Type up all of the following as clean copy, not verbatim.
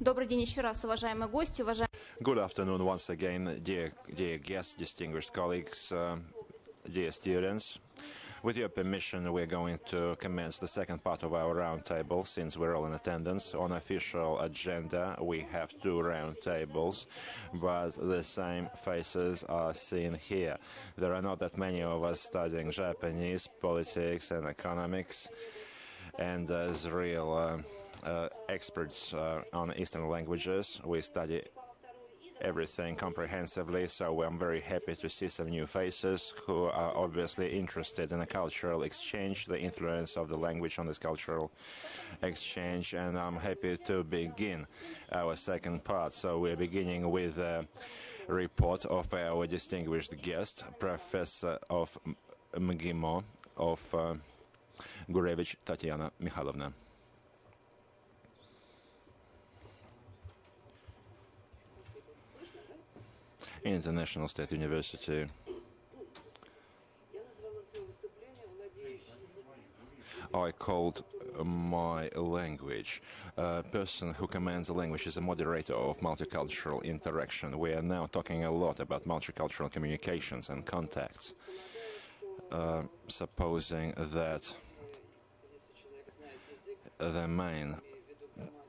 Добрый день еще раз, уважаемые гости, уважаемые... Good afternoon once again, dear guests, distinguished colleagues, dear students. With your permission, we're going to commence the second part of our roundtable, since we're all in attendance. On official agenda, we have two roundtables, but the same faces are seen here. There are not that many of us studying Japanese, politics and economics, and as real experts on Eastern languages, we study everything comprehensively, so I'm very happy to see some new faces who are obviously interested in a cultural exchange, the influence of the language on this cultural exchange, and I'm happy to begin our second part. So we're beginning with a report of our distinguished guest, Professor of MGIMO of Gurevich Tatyana Mikhailovna. International State University. I called my language. A person who commands a language is a moderator of multicultural interaction. We are now talking a lot about multicultural communications and contacts. Supposing that the main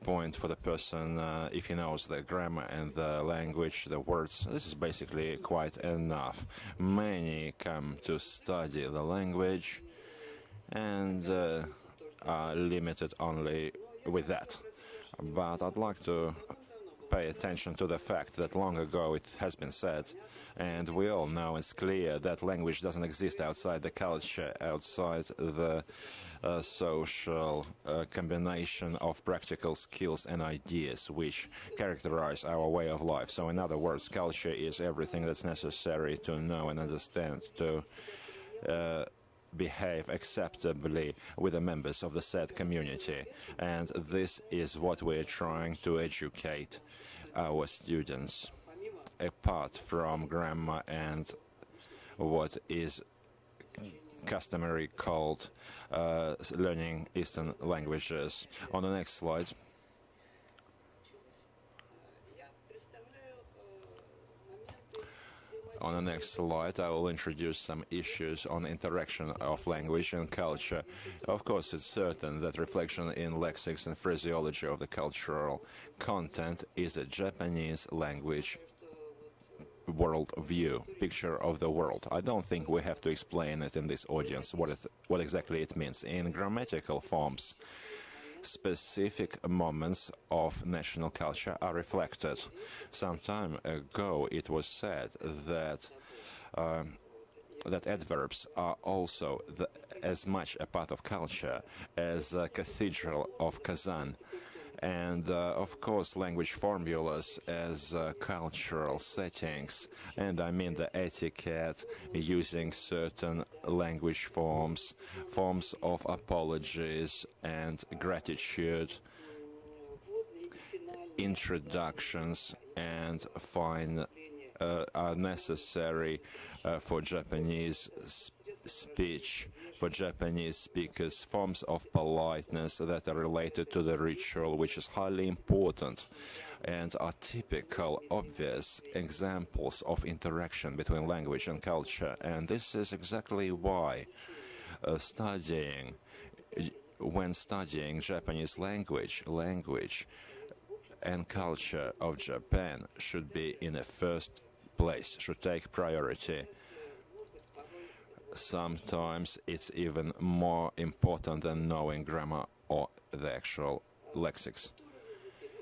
point for the person, if he knows the grammar and the language, the words, this is basically quite enough. Many come to study the language and are limited only with that. But I'd like to pay attention to the fact that long ago it has been said, and we all know it's clear, that language doesn't exist outside the culture, outside the social combination of practical skills and ideas which characterize our way of life. So in other words, culture is everything that's necessary to know and understand, to behave acceptably with the members of the said community. And this is what we're trying to educate our students, apart from grammar and what is customary called learning Eastern languages. On the next slide. On the next slide, I will introduce some issues on interaction of language and culture. Of course, it's certain that reflection in lexics and phraseology of the cultural content is a Japanese language worldview, picture of the world. I don't think we have to explain it in this audience, what exactly it means. In grammatical forms, specific moments of national culture are reflected. Some time ago it was said that that adverbs are also as much a part of culture as a cathedral of Kazan. And of course language formulas as cultural settings, and I mean the etiquette, using certain language forms, forms of apologies and gratitude, introductions and fine are necessary for Japanese speech, for Japanese speakers, forms of politeness that are related to the ritual, which is highly important and are typical, obvious examples of interaction between language and culture. And this is exactly why when studying Japanese language and culture of Japan should be in the first place, should take priority. Sometimes it's even more important than knowing grammar or the actual lexics.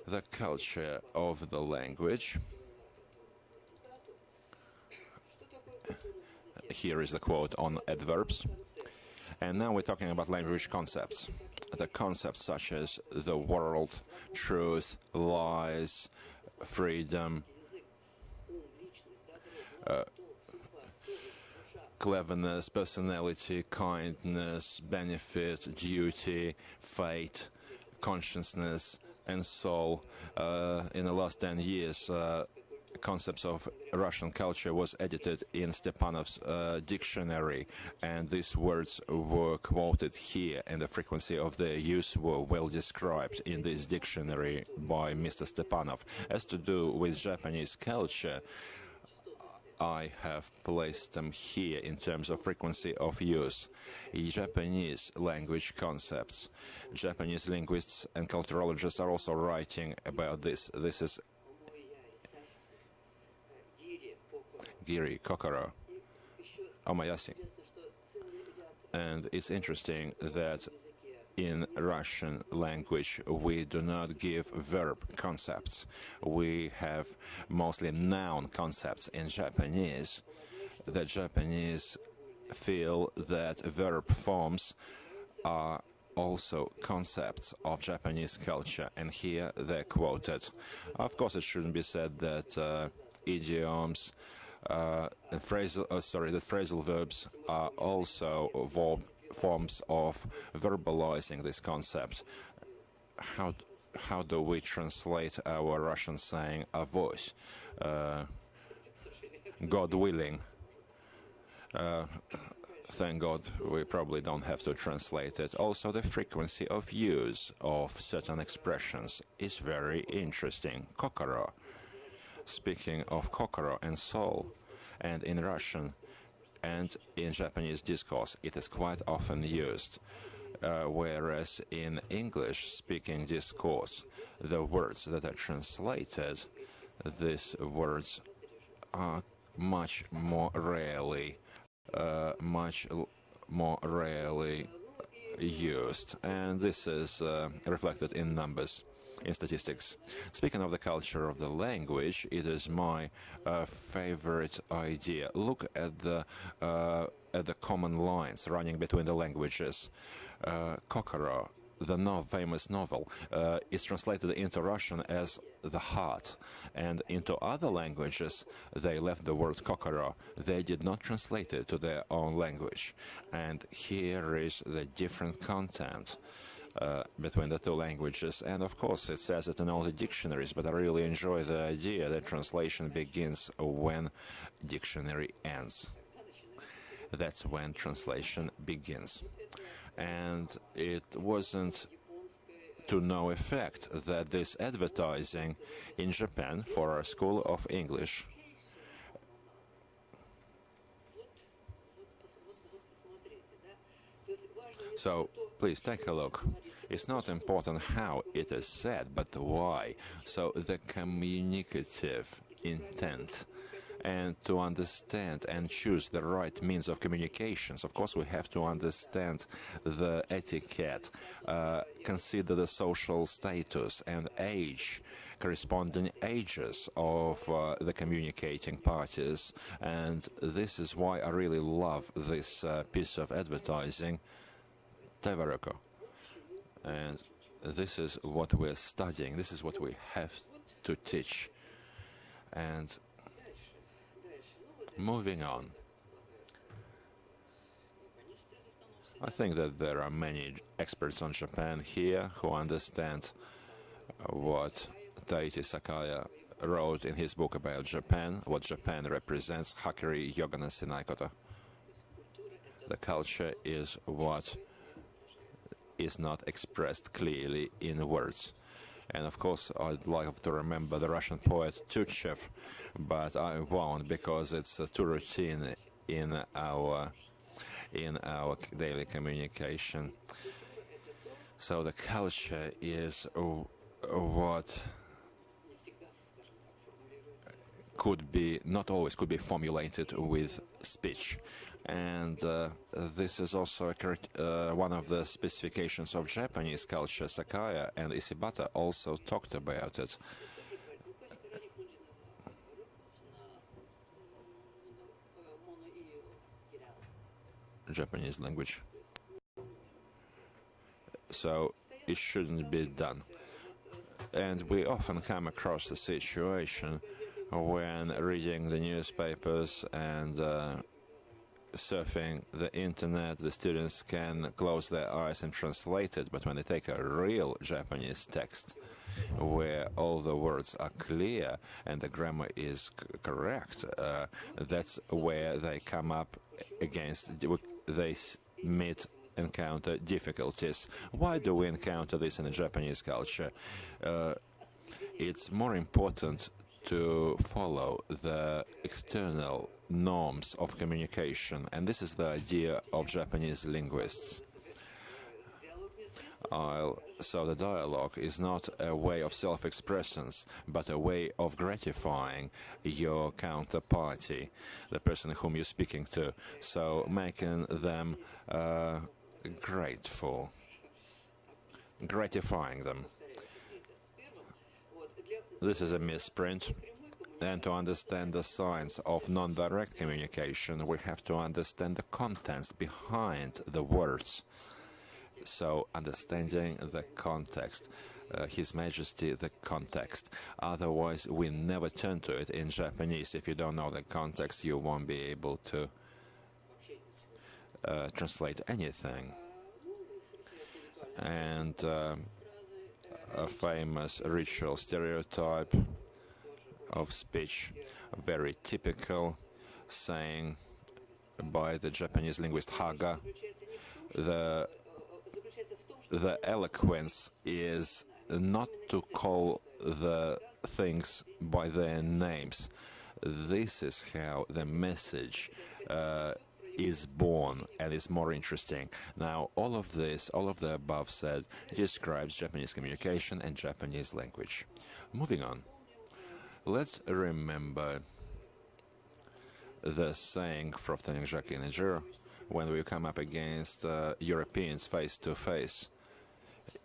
The culture of the language. Here is the quote on adverbs. And now we're talking about language concepts. The concepts such as the world, truth, lies, freedom, cleverness, personality, kindness, benefit, duty, fate, consciousness, and soul. In the last 10 years, concepts of Russian culture was edited in Stepanov's dictionary, and these words were quoted here, and the frequency of their use were well described in this dictionary by Mr. Stepanov. As to do with Japanese culture, I have placed them here in terms of frequency of use. Japanese language concepts. Japanese linguists and culturologists are also writing about this. This is Giri, Kokoro, Omayashi. And it's interesting that in Russian language we do not give verb concepts. We have mostly noun concepts. In Japanese, the Japanese feel that verb forms are also concepts of Japanese culture, and here they're quoted. Of course, it shouldn't be said that idioms that phrasal verbs are also forms of verbalizing this concept. How do we translate our Russian saying "avos"? God willing. Thank God we probably don't have to translate it. Also, the frequency of use of certain expressions is very interesting. Kokoro. Speaking of kokoro and soul, and in Russian and in Japanese discourse, it is quite often used, whereas in English-speaking discourse, the words that are translated, these words are much more rarely used, and this is reflected in numbers, in statistics. Speaking of the culture of the language, it is my favorite idea. Look at the common lines running between the languages. Kokoro, the famous novel, is translated into Russian as the heart, and into other languages they left the word kokoro. They did not translate it to their own language, and here is the different content between the two languages. And of course it says it in all the dictionaries, but I really enjoy the idea that translation begins when dictionary ends. That's when translation begins. And it wasn't to no effect that this advertising in Japan for a school of English So please take a look. It's not important how it is said, but why. So the communicative intent, and to understand and choose the right means of communications. Of course, we have to understand the etiquette, consider the social status and age, corresponding ages of the communicating parties. And this is why I really love this piece of advertising, Tevaroko. And this is what we're studying. This is what we have to teach. And moving on, I think that there are many experts on Japan here who understand what Taichi Sakaya wrote in his book about Japan, what Japan represents, Hakeri Yogana Sinaikoto. The culture is what is not expressed clearly in words. And of course, I'd like to remember the Russian poet Tuchev, but I won't because it's too routine in our daily communication. So the culture is what could be, not always could be formulated with speech. And this is also one of the specifications of Japanese culture. Sakaya and Isibata also talked about it. Japanese language. So it shouldn't be done. And we often come across the situation when reading the newspapers and surfing the internet, the students can close their eyes and translate it, but when they take a real Japanese text, where all the words are clear and the grammar is correct, that's where they come up against, they encounter difficulties. Why do we encounter this in the Japanese culture? It's more important to follow the external norms of communication, and this is the idea of Japanese linguists. So the dialogue is not a way of self-expression, but a way of gratifying your counterparty, the person whom you're speaking to, so making them grateful, gratifying them. This is a misprint. And to understand the science of non-direct communication, we have to understand the contents behind the words. So, understanding the context, His Majesty, the context. Otherwise, we never turn to it in Japanese. If you don't know the context, you won't be able to translate anything. And a famous ritual stereotype of speech, a very typical saying by the Japanese linguist Haga. The eloquence is not to call the things by their names. This is how the message is born and is more interesting. Now, all of this, all of the above said, describes Japanese communication and Japanese language. Moving on. Let's remember the saying from Strizhak in Niger, when we come up against Europeans face to face.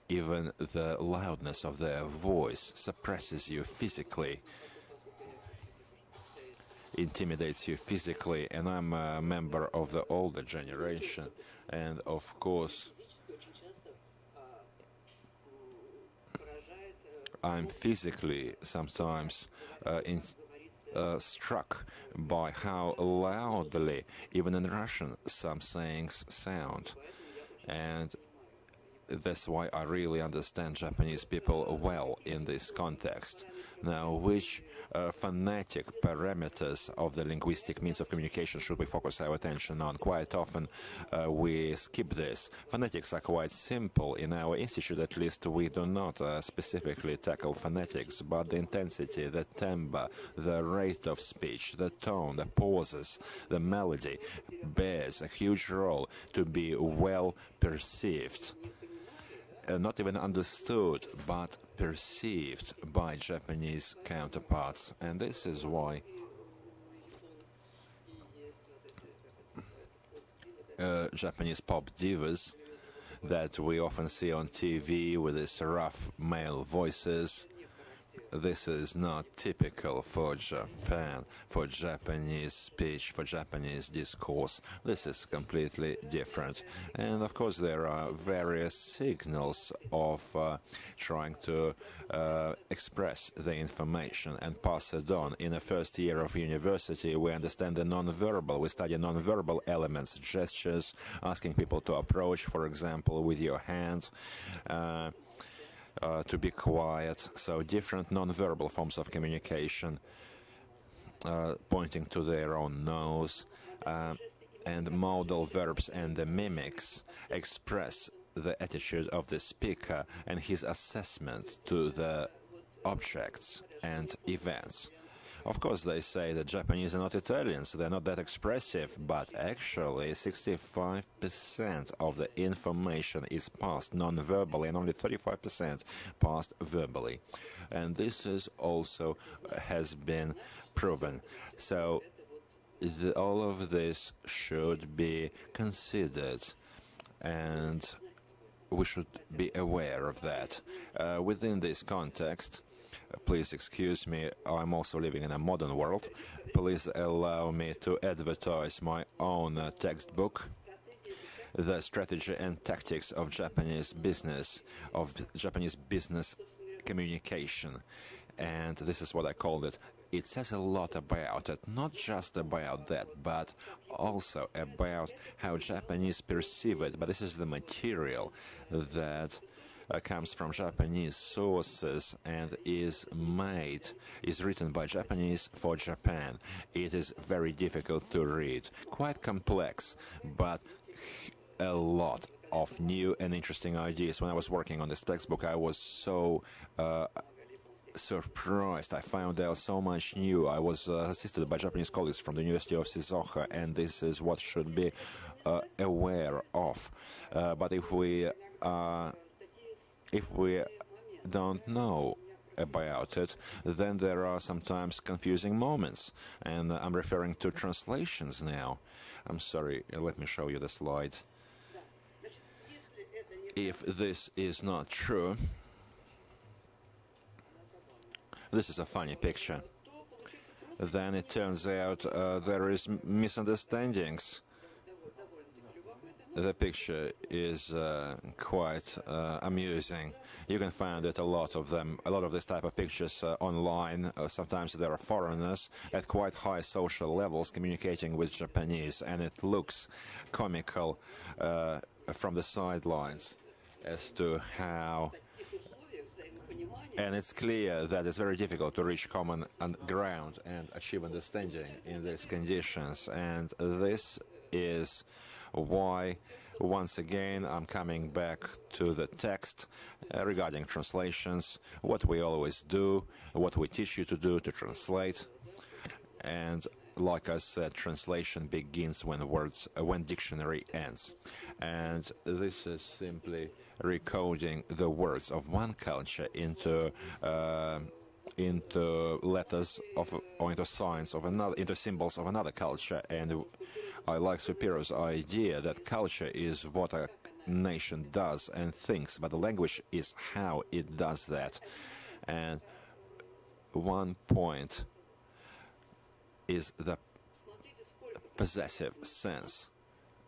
Even the loudness of their voice suppresses you physically, intimidates you physically, and I'm a member of the older generation, and of course I'm physically sometimes struck by how loudly, even in Russian, some sayings sound. And that's why I really understand Japanese people well in this context. Now, which phonetic parameters of the linguistic means of communication should we focus our attention on? Quite often we skip this. Phonetics are quite simple. In our institute, at least, we do not specifically tackle phonetics, but the intensity, the timbre, the rate of speech, the tone, the pauses, the melody bears a huge role to be well perceived. Not even understood, but perceived by Japanese counterparts. And this is why Japanese pop divas that we often see on TV with these rough male voices, this is not typical for Japan, for Japanese speech, for Japanese discourse. This is completely different. And of course there are various signals of trying to express the information and pass it on. In the first year of university, we understand the non-verbal. We study non-verbal elements, gestures, asking people to approach, for example, with your hands. To be quiet, so different non-verbal forms of communication, pointing to their own nose, and modal verbs and the mimics express the attitude of the speaker and his assessment to the objects and events. Of course, they say that Japanese are not Italians, they're not that expressive, but actually 65% of the information is passed non-verbally and only 35% passed verbally. And this is also has been proven. So all of this should be considered, and we should be aware of that. Within this context, please excuse me, I'm also living in a modern world. Please allow me to advertise my own textbook, The Strategy and Tactics of Japanese Business Communication. And this is what I called it. It says a lot about it, not just about that, but also about how Japanese perceive it. But this is the material that comes from Japanese sources and is written by Japanese for Japan. It is very difficult to read, quite complex, but a lot of new and interesting ideas. When I was working on this textbook, I was so surprised. I found out so much new. I was assisted by Japanese colleagues from the University of Shizuoka, and this is what should be aware of. But if we don't know about it, then there are sometimes confusing moments. And I'm referring to translations now. I'm sorry, let me show you the slide. If this is not true, this is a funny picture. Then it turns out there is misunderstandings. The picture is quite amusing. You can find it, a lot of this type of pictures online. Sometimes there are foreigners at quite high social levels communicating with Japanese, and it looks comical from the sidelines as to how. And it's clear that it's very difficult to reach common ground and achieve understanding in these conditions. And this is why, once again, I'm coming back to the text regarding translations, what we always do, what we teach you to do, to translate. And like I said, translation begins when dictionary ends. And this is simply recoding the words of one culture into letters or into signs of another, into symbols of another culture. And I like Superior's idea that culture is what a nation does and thinks, but the language is how it does that. And one point is the possessive sense.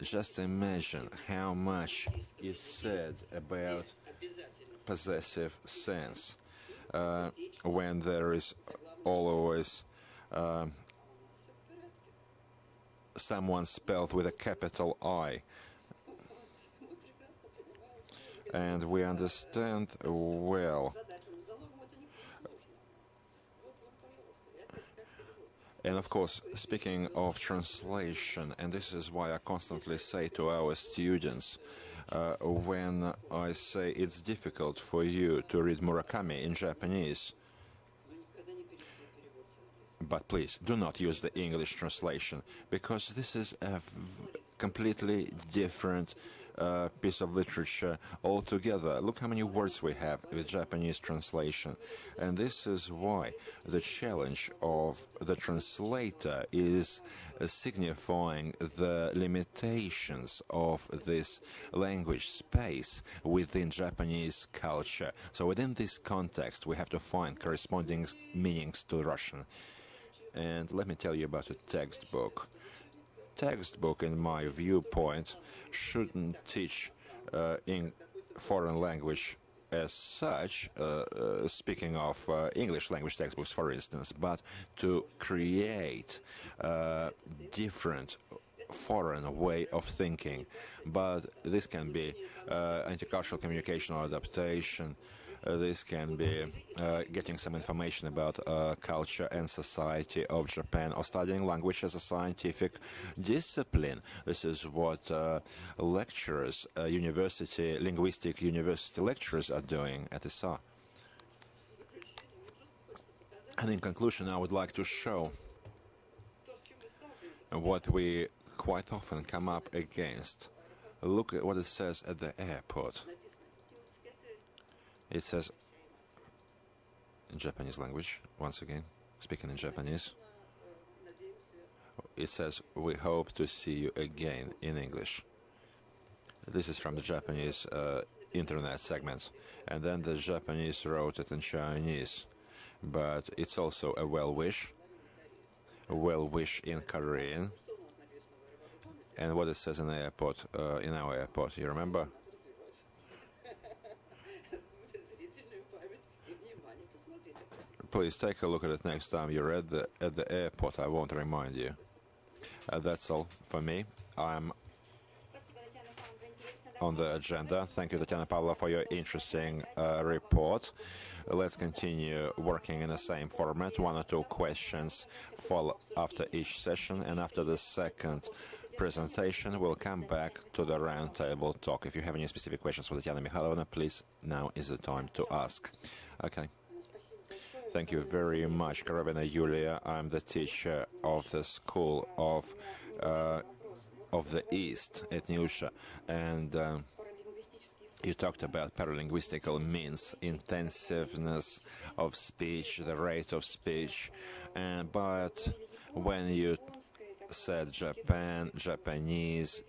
Just imagine how much is said about possessive sense when there is always someone spelled with a capital I. And we understand well. And of course, speaking of translation, and this is why I constantly say to our students, when I say it's difficult for you to read Murakami in Japanese, but please do not use the English translation, because this is a completely different piece of literature altogether. Look how many words we have with Japanese translation. And this is why the challenge of the translator is signifying the limitations of this language space within Japanese culture. So within this context, we have to find corresponding meanings to Russian. And let me tell you about a textbook. Textbook, in my viewpoint, shouldn't teach in foreign language as such, speaking of English language textbooks, for instance, but to create different foreign way of thinking. But this can be intercultural communication or adaptation. This can be getting some information about culture and society of Japan, or studying language as a scientific discipline. This is what lecturers, linguistic university lecturers are doing at ISA. And in conclusion, I would like to show what we quite often come up against. Look at what it says at the airport. It says, in Japanese language, once again, speaking in Japanese, it says, "We hope to see you again," in English. This is from the Japanese internet segment. And then the Japanese wrote it in Chinese. But it's also a well-wish in Korean. And what it says in the airport, in our airport, you remember? Please take a look at it next time you're at the airport. I won't remind you. That's all for me. I'm on the agenda. Thank you, Tatiana Pavlova, for your interesting report. Let's continue working in the same format, 1 or 2 questions follow after each session, and after the second presentation, we'll come back to the roundtable talk. If you have any specific questions for Tatiana Mikhailovna, please, now is the time to ask. Okay. Thank you very much, Karavina Yulia. I'm the teacher of the School of the East at Nyusha, and you talked about paralinguistical means, intensiveness of speech, the rate of speech, but when you said Japanese,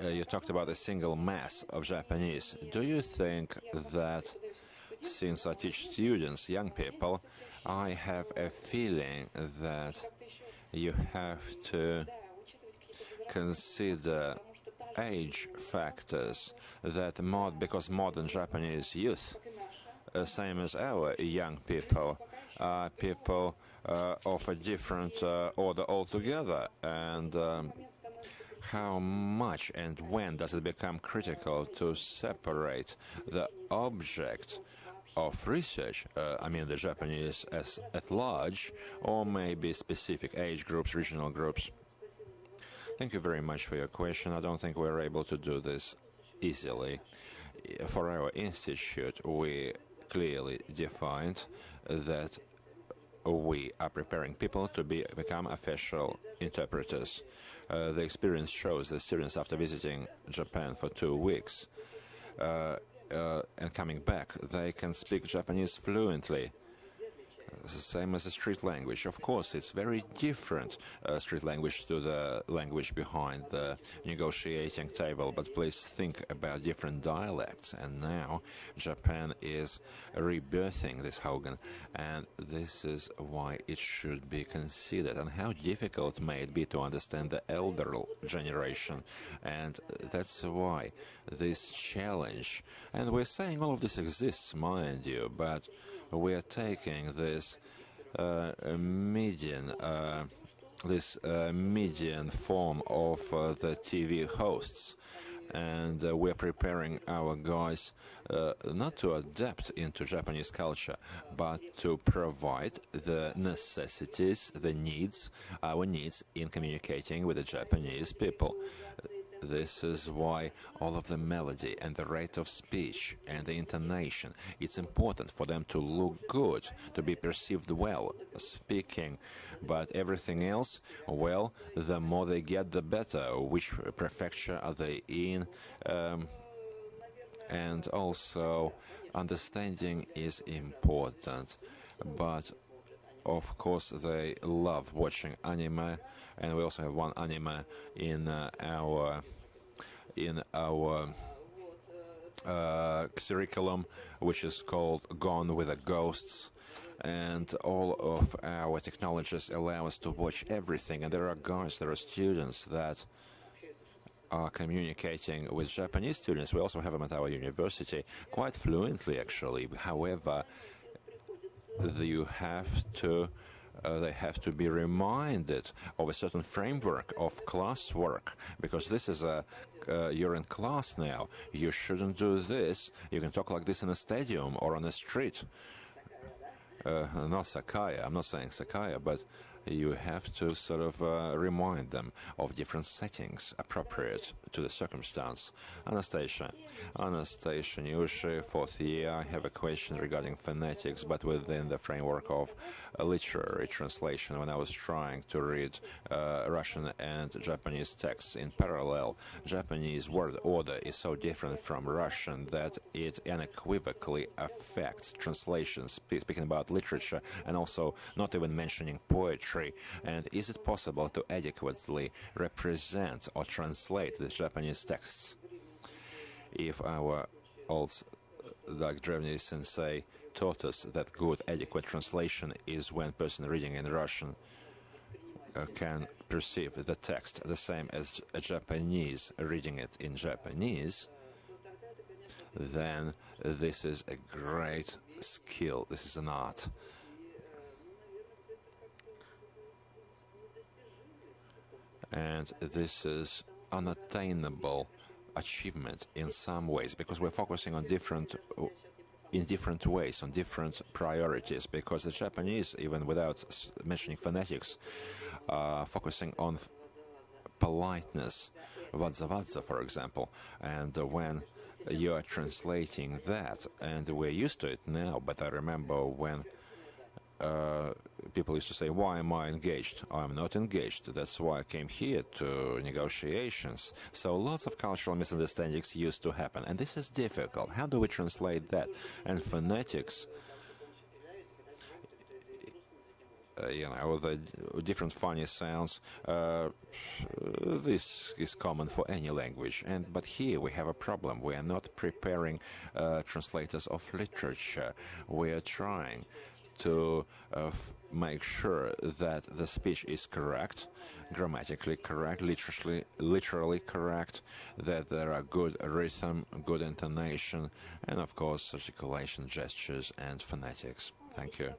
you talked about a single mass of Japanese. Do you think that, since I teach students, young people, I have a feeling that you have to consider age factors, that because modern Japanese youth, same as our young people, people of a different order altogether, and how much and when does it become critical to separate the object of research, I mean the Japanese as at large, or maybe specific age groups, regional groups? Thank you very much for your question. I don't think we're able to do this easily. For our institute, we clearly defined that we are preparing people to become official interpreters. The experience shows that students, after visiting Japan for 2 weeks and coming back, they can speak Japanese fluently. The same as the street language. Of course, it's very different street language to the language behind the negotiating table, but please think about different dialects. And now Japan is rebirthing this Haugen, and this is why it should be considered. And how difficult may it be to understand the elder generation, and that's why this challenge. And we're saying all of this exists, mind you, but we are taking this median form of the TV hosts, and we're preparing our guys not to adapt into Japanese culture, but to provide the necessities, the needs, our needs in communicating with the Japanese people. This is why all of the melody and the rate of speech and the intonation, it's important for them to look good, to be perceived well speaking, but everything else, well, the more they get, the better. Which prefecture are they in? And also, understanding is important, but of course they love watching anime, and we also have one anime in our curriculum, which is called Gone with the Ghosts, and all of our technologies allow us to watch everything, and there are students that are communicating with Japanese students. We also have them at our university quite fluently, actually. However, they have to be reminded of a certain framework of classwork, because this is you're in class now. You shouldn't do this. You can talk like this in a stadium or on the street. Not Sakaya, I'm not saying Sakaya, but you have to sort of remind them of different settings appropriate to the circumstance. Anastasia Nyushi, 4th year. I have a question regarding phonetics, but within the framework of a literary translation. When I was trying to read Russian and Japanese texts in parallel, Japanese word order is so different from Russian that it unequivocally affects translations, speaking about literature and also not even mentioning poetry. And is it possible to adequately represent or translate these Japanese texts? If our old, like Drevny sensei, taught us that good, adequate translation is when person reading in Russian can perceive the text the same as a Japanese reading it in Japanese, then this is a great skill. This is an art. And this is unattainable achievement in some ways, because we're focusing on in different ways, on different priorities, because the Japanese, even without mentioning phonetics, are focusing on politeness, vadza, for example. And when you are translating that, and we're used to it now, but I remember when people used to say, why am I engaged? I'm not engaged. That's why I came here to negotiations. So lots of cultural misunderstandings used to happen. And this is difficult. How do we translate that? And phonetics, the different funny sounds, this is common for any language. But here we have a problem. We are not preparing translators of literature. We are trying to make sure that the speech is correct, grammatically correct, literally correct, that there are good rhythm, good intonation, and of course articulation, gestures, and phonetics. Thank you.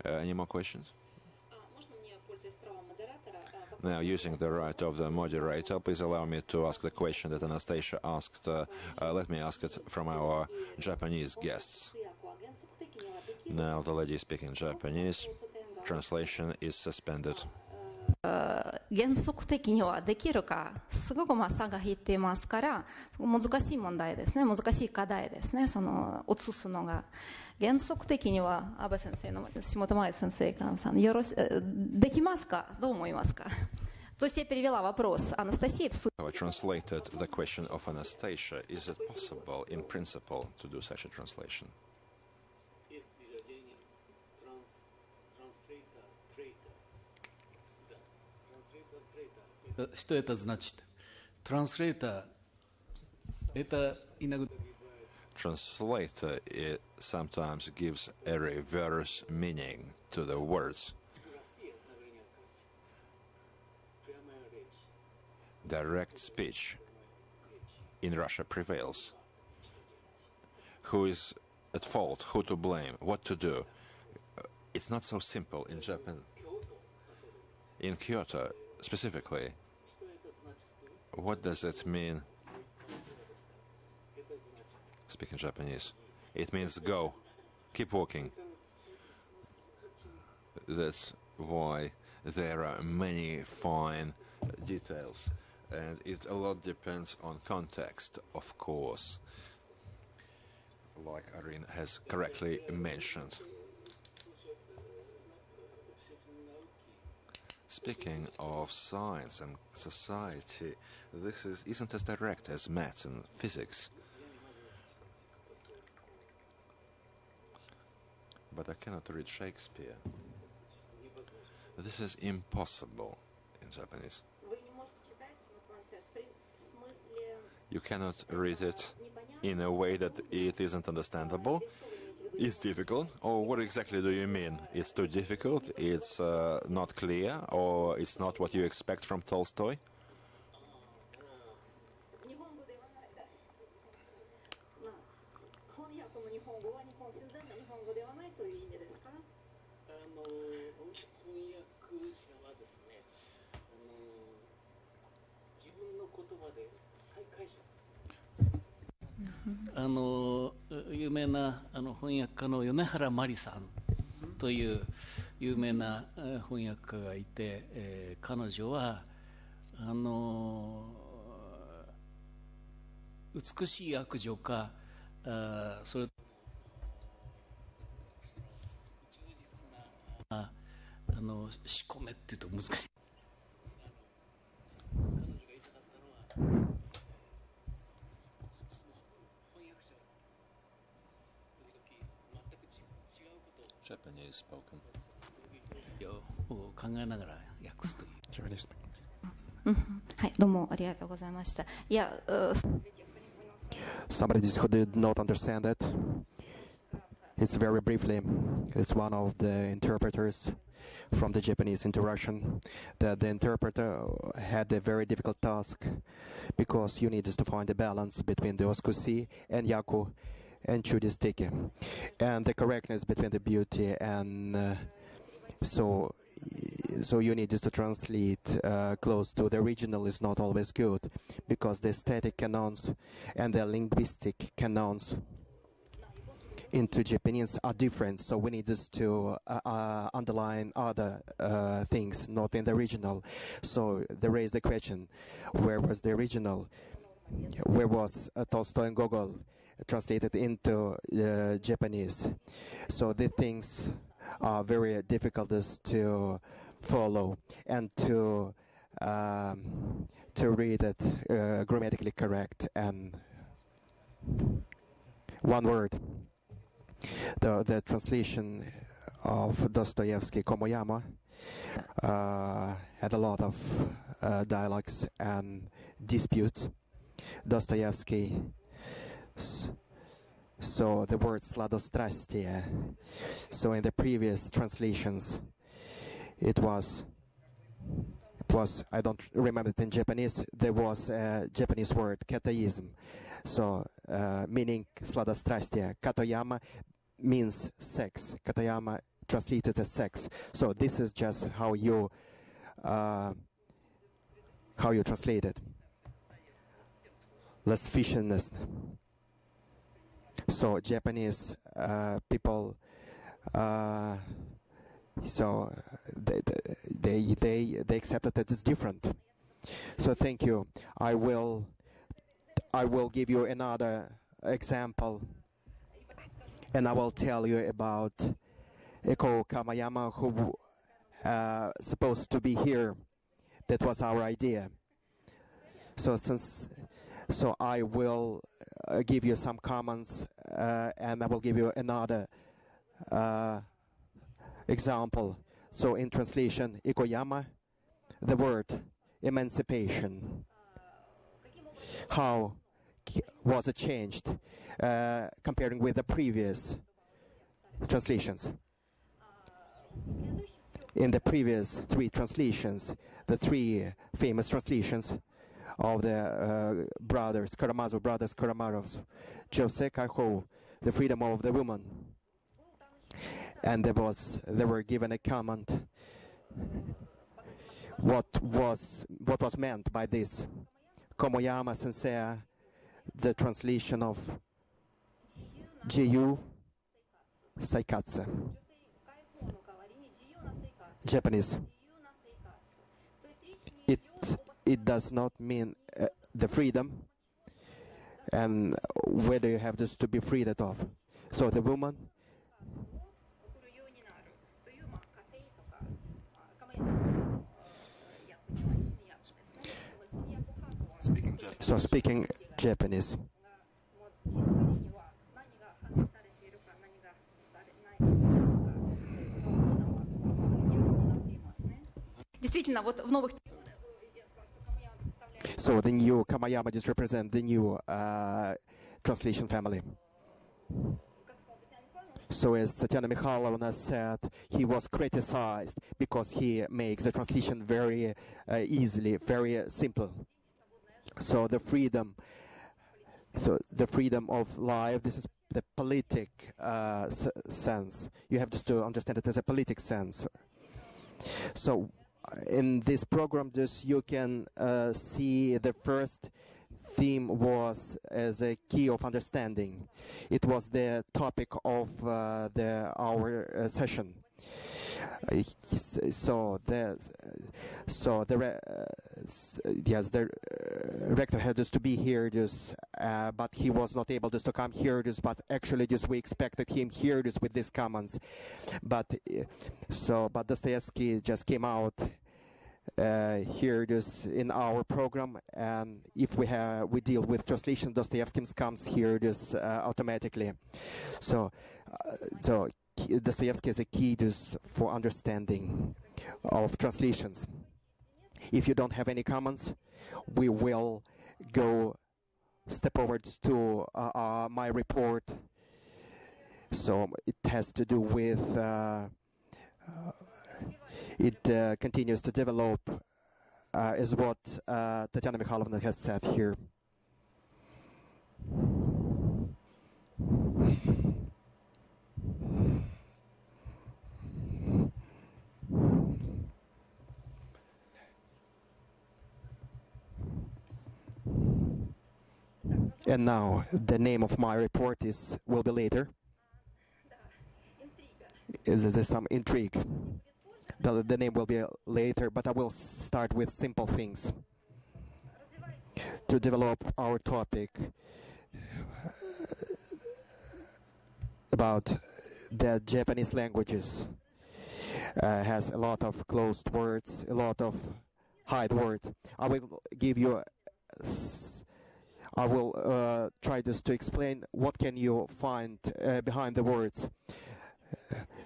Any more questions? Now, using the right of the moderator, please allow me to ask the question that Anastasia asked. Let me ask it from our Japanese guests. Now, the lady is speaking Japanese. Translation is suspended. 原則的にはできるか、すごく差が引いていますから、難しい問題ですね、難しい課題ですね、その移すのが。原則的には、安倍先生の、下前先生からさん、できますか、どう思いますか。То есть я перевела вопрос Анастасии. I translated the question of Anastasia. Is it possible, in principle, to do such a translation? Что это значит? Translator это иногда Translator sometimes gives a reverse meaning to the words. Direct speech in Russia prevails. Who is at fault? Who to blame? What to do? It's not so simple in Japan. In Kyoto, specifically, what does it mean? Speaking Japanese, it means go, keep walking. That's why there are many fine details, and a lot depends on context, of course, like Irene has correctly mentioned. Speaking of science and society, this isn't as direct as maths and physics. But I cannot read Shakespeare. This is impossible in Japanese. You cannot read it in a way that it isn't understandable. It's difficult, or what exactly do you mean? It's too difficult, it's not clear, or it's not what you expect from Tolstoy? 有名な翻訳家の米原麻里さんという有名な翻訳家がいて、彼女は美しい悪女か、それ仕込めっていうと難しい。Japanese spoken. を考えながら訳すという。Japanese. はい、どうもありがとうございました。いや、Somebody who did not understand it. It's very briefly. It's one of the interpreters from the Japanese into Russian. The interpreter had a very difficult task because you needed to find a balance between the oskusi and yaku and chudistiki, and the correctness between the beauty and so so you need to translate close to the original is not always good, because the aesthetic canons and the linguistic canons into Japanese are different, so we need to underline other things not in the original. So they raise the question, where was the original? Where was Tolstoy and Gogol translated into Japanese? So the things are very difficult to follow and to read it grammatically correct. And one word, the translation of Dostoyevsky, Komoyama, had a lot of dialogues and disputes. Dostoyevsky, so the word sladostrastie, so in the previous translations it was, I don't remember it in Japanese, there was a Japanese word, kataism, so meaning sladostrastie. Katoyama means sex. Katoyama translated as sex. So this is just how you translate it. Lasciviousness. So Japanese people, so they accepted that it's different. So thank you. I will give you another example, and I will tell you about Eko Kamayama, who supposed to be here. That was our idea. So I will give you some comments, and I will give you another example. So in translation, Ikoyama, the word emancipation. How was it changed comparing with the previous translations? In the previous three translations, the three famous translations of the Karamazov brothers Karamarovs, Josei, the freedom of the woman. And they were given a comment what was meant by this. Komoyama sensei, the translation of Jiyu Saikatsu. Japanese. It does not mean the freedom, and whether you have this to be freed of. So the woman, speaking Japanese. Действительно, вот в новых. So the new Kamayama just represent the new translation family. So as Tatiana Mikhailovna said, he was criticized because he makes the translation very easily, very simple. So the freedom of life, this is the politic sense. You have to understand it as a politic sense. So in this program, just you can see the first theme was as a key of understanding. It was the topic of our session. The rector had just to be here, but he was not able just to come here. But actually, we expected him here with these comments. But Dostoevsky just came out here in our program, and if we deal with translation, Dostoevsky comes here automatically. So Dostoevsky is a key for understanding of translations. If you don't have any comments, we will go step over to my report. So it has to do with it continues to develop is what Tatiana Mikhailovna has said here. And now the name of my report will be later. Is there some intrigue? The name will be later, but I will start with simple things to develop our topic about the Japanese languages. Has a lot of closed words, a lot of hide words. I will give you. I will try to explain what can you find behind the words.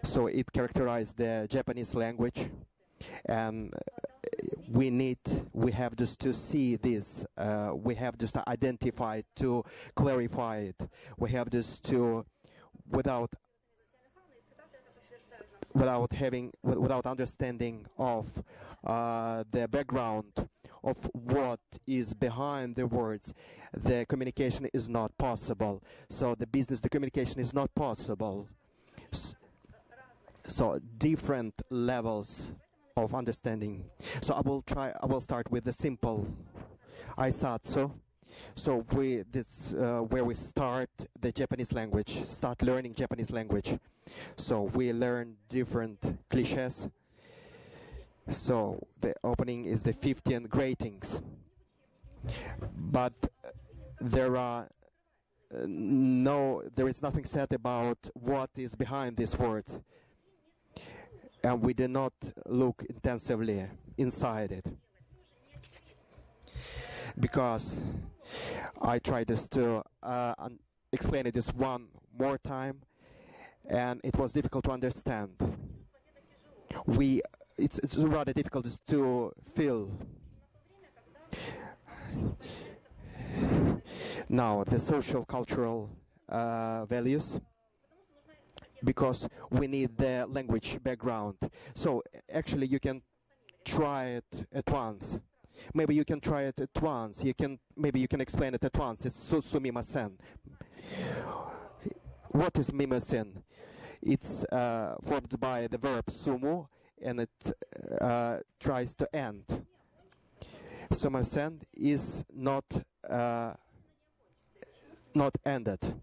So it characterizes the Japanese language, and we have just to see this. We have just to identify it, to clarify it. We have just to, without understanding of the background of what is behind the words, the communication is not possible. So the communication is not possible. So different levels of understanding. So I will start with the simple Aisatsu. So where we start the Japanese language, start learning Japanese language. So we learn different cliches. So the opening is the 15 greetings. But there is nothing said about what is behind these words. And we did not look intensively inside it. Because I tried to explain it this one more time, and it was difficult to understand. It's rather difficult to feel. Now, the social cultural values, because we need the language background. So actually you can try it at once. Maybe you can try it at once. Maybe you can explain it at once. It's sumimasen. What is mimasen? It's formed by the verb sumu, and it tries to end. Sumimasen is not ended.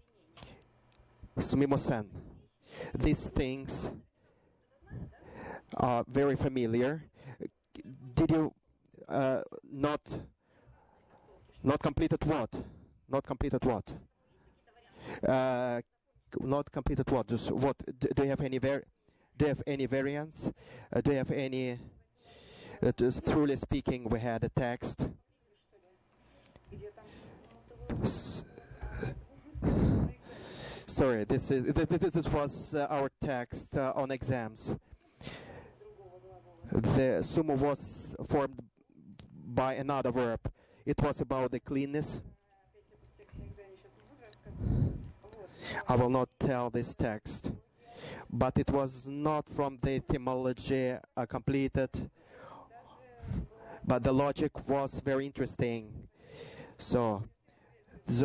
Sumimasen. These things are very familiar. Did you not completed what? Not completed what? Not completed what? Just what? Do you have any variants? Do you have any? Truly speaking, we had a text. Sorry, this was our text on exams. The sumo was formed by another verb. It was about the cleanness. I will not tell this text, but it was not from the etymology completed, but the logic was very interesting. So I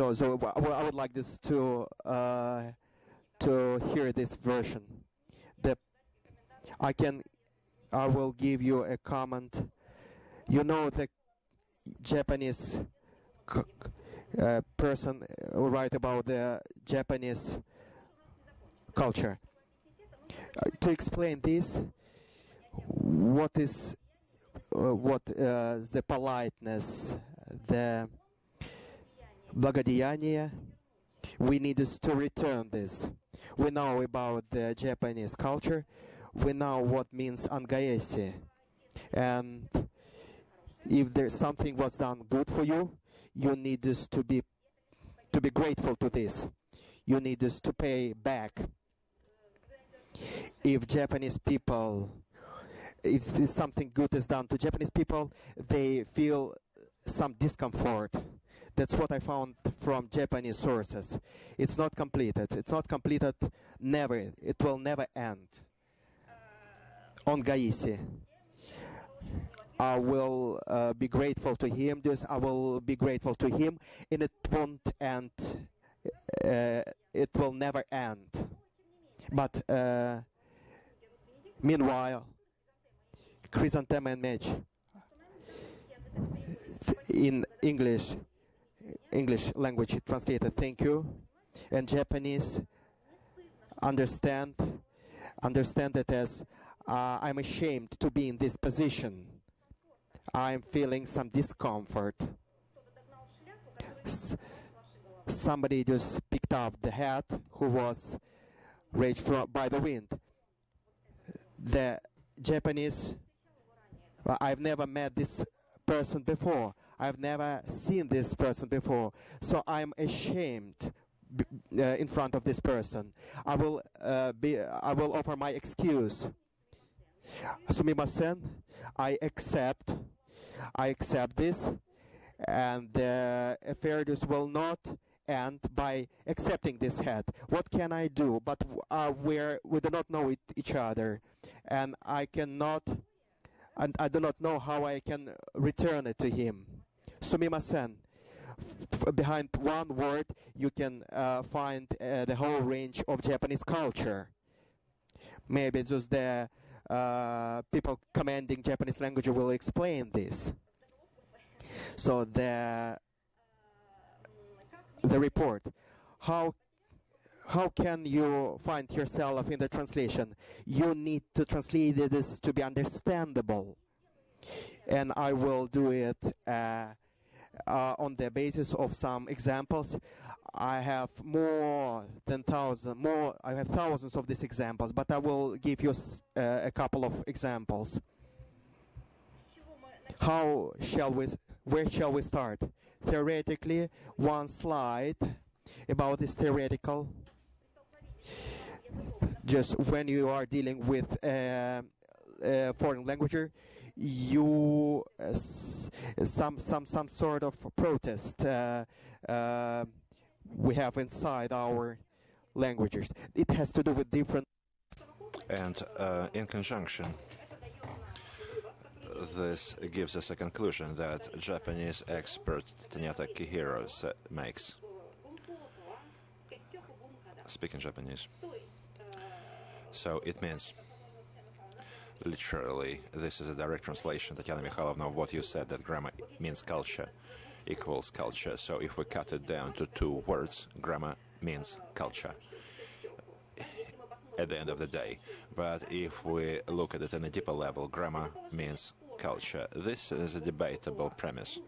would like this to hear this version. I will give you a comment. You know, the Japanese person who write about the Japanese culture. To explain this, what is the politeness, the благодеяние, we need to return this. We know about the Japanese culture. We know what means angaesi, and if there's something was done good for you, you need this to be grateful to this. You need this to pay back. If something good is done to Japanese people, they feel some discomfort. That's what I found from Japanese sources. It's not completed. It's not completed. Never. It will never end. On Gaisi, I will be grateful to him. I will be grateful to him, and it won't end. It will never end. But meanwhile, chrysanthemum and match in English, English language translator, thank you. And Japanese, understand it as I'm ashamed to be in this position. I'm feeling some discomfort. Somebody just picked up the hat who was raised by the wind. The Japanese, I've never met this person before. I've never seen this person before. So I'm ashamed in front of this person. I will offer my excuse. Sumimasen, I accept this, and the affair just will not end by accepting this hat. What can I do? But we do not know each other, and I do not know how I can return it to him. Sumimasen. Behind one word, you can find the whole range of Japanese culture. Maybe just the people commanding Japanese language will explain this. So the report, how can you find yourself in the translation? You need to translate this to be understandable, and I will do it on the basis of some examples. I have thousands of these examples, but I will give you a couple of examples. Where shall we start? Theoretically, one slide about this theoretical. Just when you are dealing with foreign language, you some sort of protest we have inside our languages. It has to do with different. And in conjunction, this gives us a conclusion that Japanese expert Tanyata Kihiro makes. Speaking Japanese. So it means, literally, this is a direct translation, Tatiana Mikhailovna, of what you said, that grammar means culture equals culture. So if we cut it down to two words, grammar means culture at the end of the day. But if we look at it on a deeper level, grammar means culture. This is a debatable premise.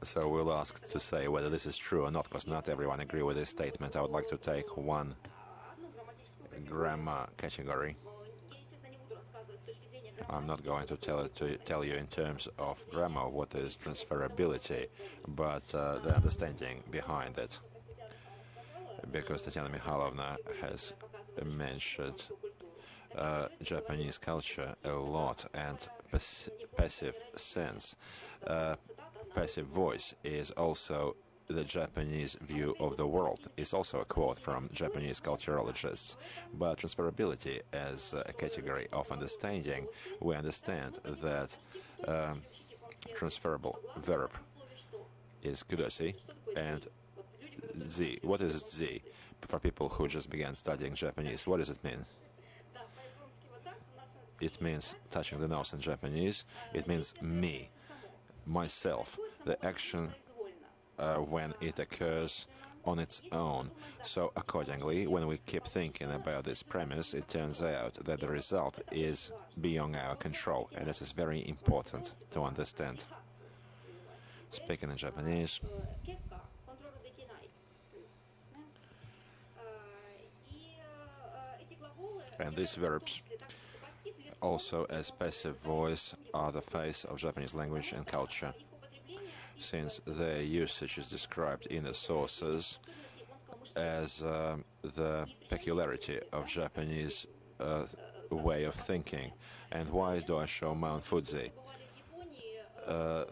So we'll ask to say whether this is true or not, because not everyone agree with this statement. I would like to take one grammar category. I'm not going to tell you in terms of grammar what is transferability, but the understanding behind it. Because Tatiana Mikhailovna has mentioned Japanese culture a lot, and passive sense. Passive voice is also the Japanese view of the world. It's also a quote from Japanese culturologists. But transferability as a category of understanding, we understand that transferable verb is kudosi and zi. What is zi? For people who just began studying Japanese, what does it mean? It means touching the nose in Japanese. It means me, myself, the action when it occurs on its own. So accordingly, when we keep thinking about this premise, it turns out that the result is beyond our control, and this is very important to understand. Speaking in Japanese, and these verbs, also as passive voice, are the face of Japanese language and culture, since their usage is described in the sources as the peculiarity of Japanese way of thinking. And why do I show Mount Fuji?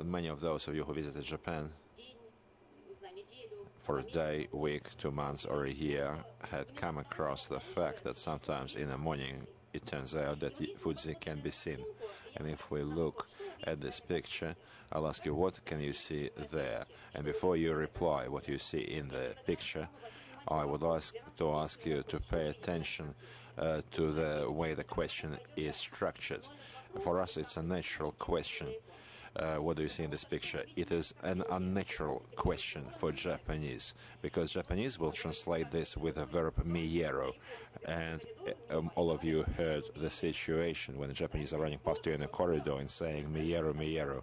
Many of those of you who visited Japan for a day, week, 2 months, or a year had come across the fact that sometimes in the morning it turns out that Fuji can be seen. And if we look at this picture, I'll ask you, what can you see there? And before you reply what you see in the picture, I would ask you to pay attention to the way the question is structured. For us, it's a natural question. What do you see in this picture? It is an unnatural question for Japanese, because Japanese will translate this with the verb miyero. And all of you heard the situation when the Japanese are running past you in a corridor and saying miyero, miyero.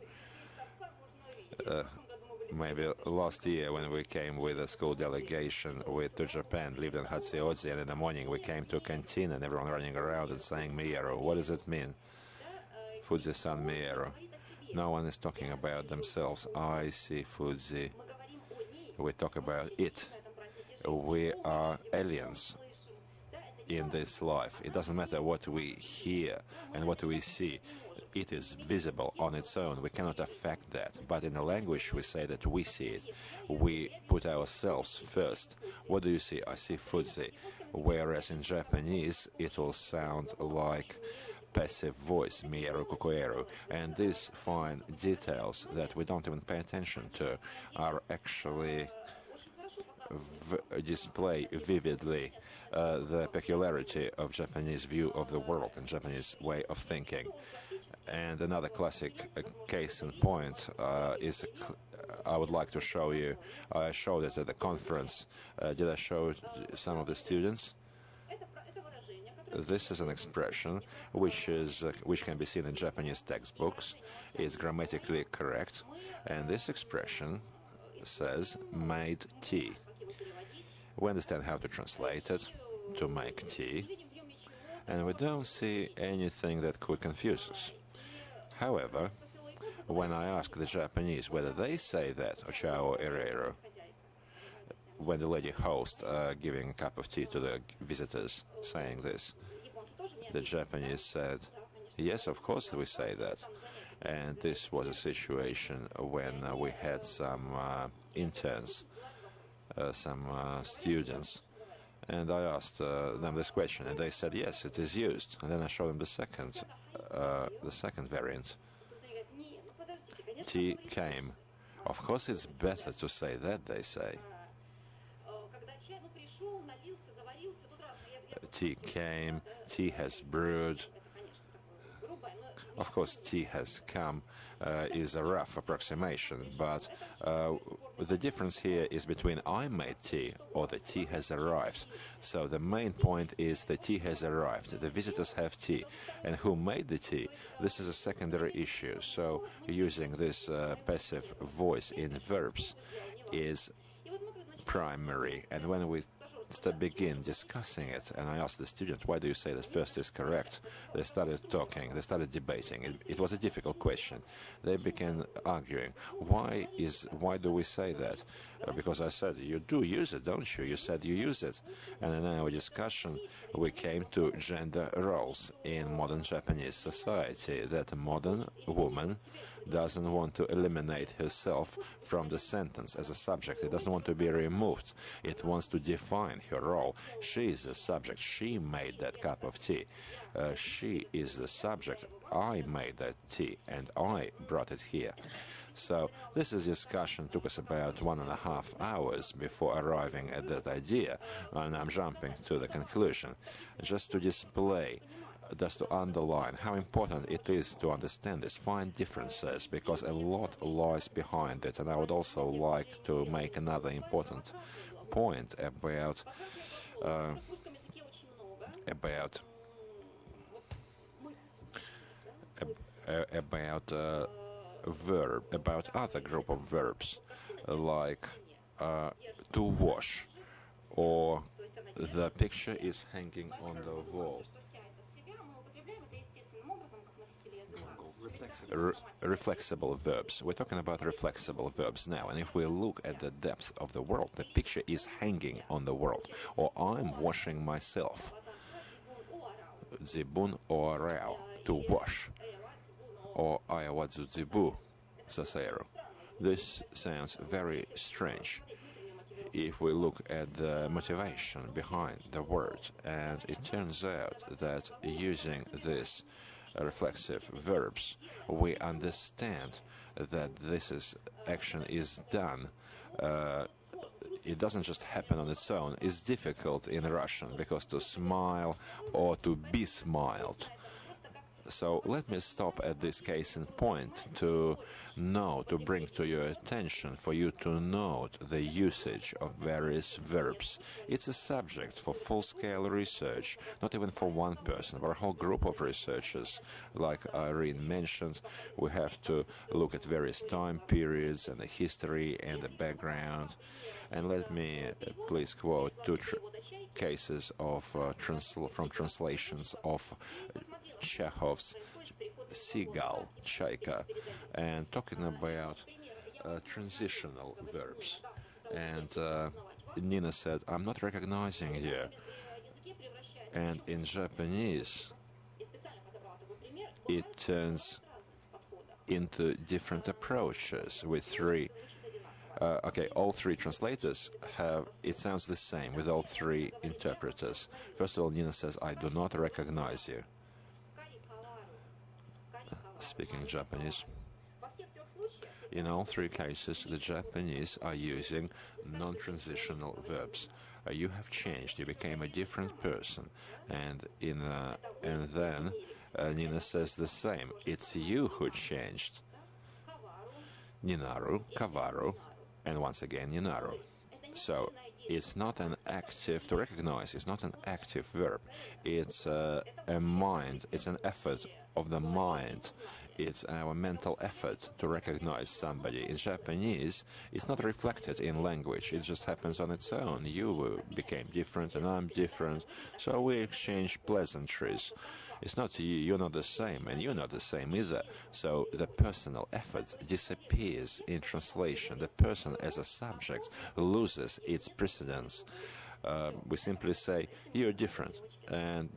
Maybe last year when we came with a school delegation to Japan, lived in Hachiodzi, and in the morning we came to a canteen and everyone running around and saying miyero. What does it mean? Fuji-san miyero. No one is talking about themselves. I see Fuji. We talk about it. We are aliens in this life. It doesn't matter what we hear and what we see. It is visible on its own. We cannot affect that. But in the language we say that we see it. We put ourselves first. What do you see? I see Fuji. Whereas in Japanese it will sound like passive voice, mieru kukueru, and these fine details that we don't even pay attention to are actually display vividly the peculiarity of Japanese view of the world and Japanese way of thinking. And another classic case in point is I would like to show you. I showed it at the conference. Did I show some of the students? This is an expression which can be seen in Japanese textbooks. It's grammatically correct, and this expression says made tea. We understand how to translate it, to make tea, and we don't see anything that could confuse us. However, when I ask the Japanese whether they say that, ochao erero, when the lady host giving a cup of tea to the visitors, saying this, the Japanese said, yes, of course we say that. And this was a situation when we had some interns, some students, and I asked them this question, and they said, yes, it is used. And then I showed them the second variant. Tea came. Of course, it's better to say that, they say. Tea came, tea has brewed. Of course, tea has come is a rough approximation, but the difference here is between I made tea or the tea has arrived. So the main point is the tea has arrived. The visitors have tea. And who made the tea? This is a secondary issue. So using this passive voice in verbs is primary. And when we begin discussing it, and I asked the students, why do you say that first is correct? They started talking, they started debating. It was a difficult question. They began arguing. Why do we say that? Because I said, you do use it, don't you? You said you use it. And in our discussion, we came to gender roles in modern Japanese society, that a modern woman doesn't want to eliminate herself from the sentence as a subject. It doesn't want to be removed. It wants to define her role. She is the subject. She made that cup of tea. She is the subject. I made that tea, and I brought it here. So this discussion took us about 1.5 hours before arriving at that idea, and I'm jumping to the conclusion, just to display, just to underline how important it is to understand these fine differences, because a lot lies behind it. And I would also like to make another important point about other group of verbs, like to wash, or the picture is hanging on the wall. Reflexible verbs. We're talking about reflexible verbs now, and if we look at the depth of the world, the picture is hanging on the world, or I'm washing myself. Zibun or rao, to wash, or ayawadzu zibu, saseru. This sounds very strange if we look at the motivation behind the word, and it turns out that using this reflexive verbs, we understand that action is done. It doesn't just happen on its own. It's difficult in Russian because to smile or to be smiled. So let me stop at this case in point to bring to your attention, for you to note the usage of various verbs. It's a subject for full-scale research, not even for one person, but a whole group of researchers. Like Irene mentioned, we have to look at various time periods and the history and the background. And let me please quote two cases of from translations of Chekhov's Seagull, Chaika, and talking about transitional verbs. And Nina said, I'm not recognizing here. And in Japanese, it turns into different approaches with three. All three translators it sounds the same with all three interpreters. First of all, Nina says, I do not recognize you. Speaking Japanese. In all three cases, the Japanese are using non-transitional verbs. You have changed. You became a different person. And then Nina says the same. It's you who changed. Ninaru, kavaru, and once again Ninaru. So it's not an active to recognize. It's not an active verb. It's a mind. It's an effort of the mind. It's our mental effort to recognize somebody. In Japanese, it's not reflected in language. It just happens on its own. You became different and I'm different, so we exchange pleasantries. It's not you're not the same, and you're not the same either. So the personal effort disappears in translation. The person as a subject loses its precedence. We simply say, you're different, and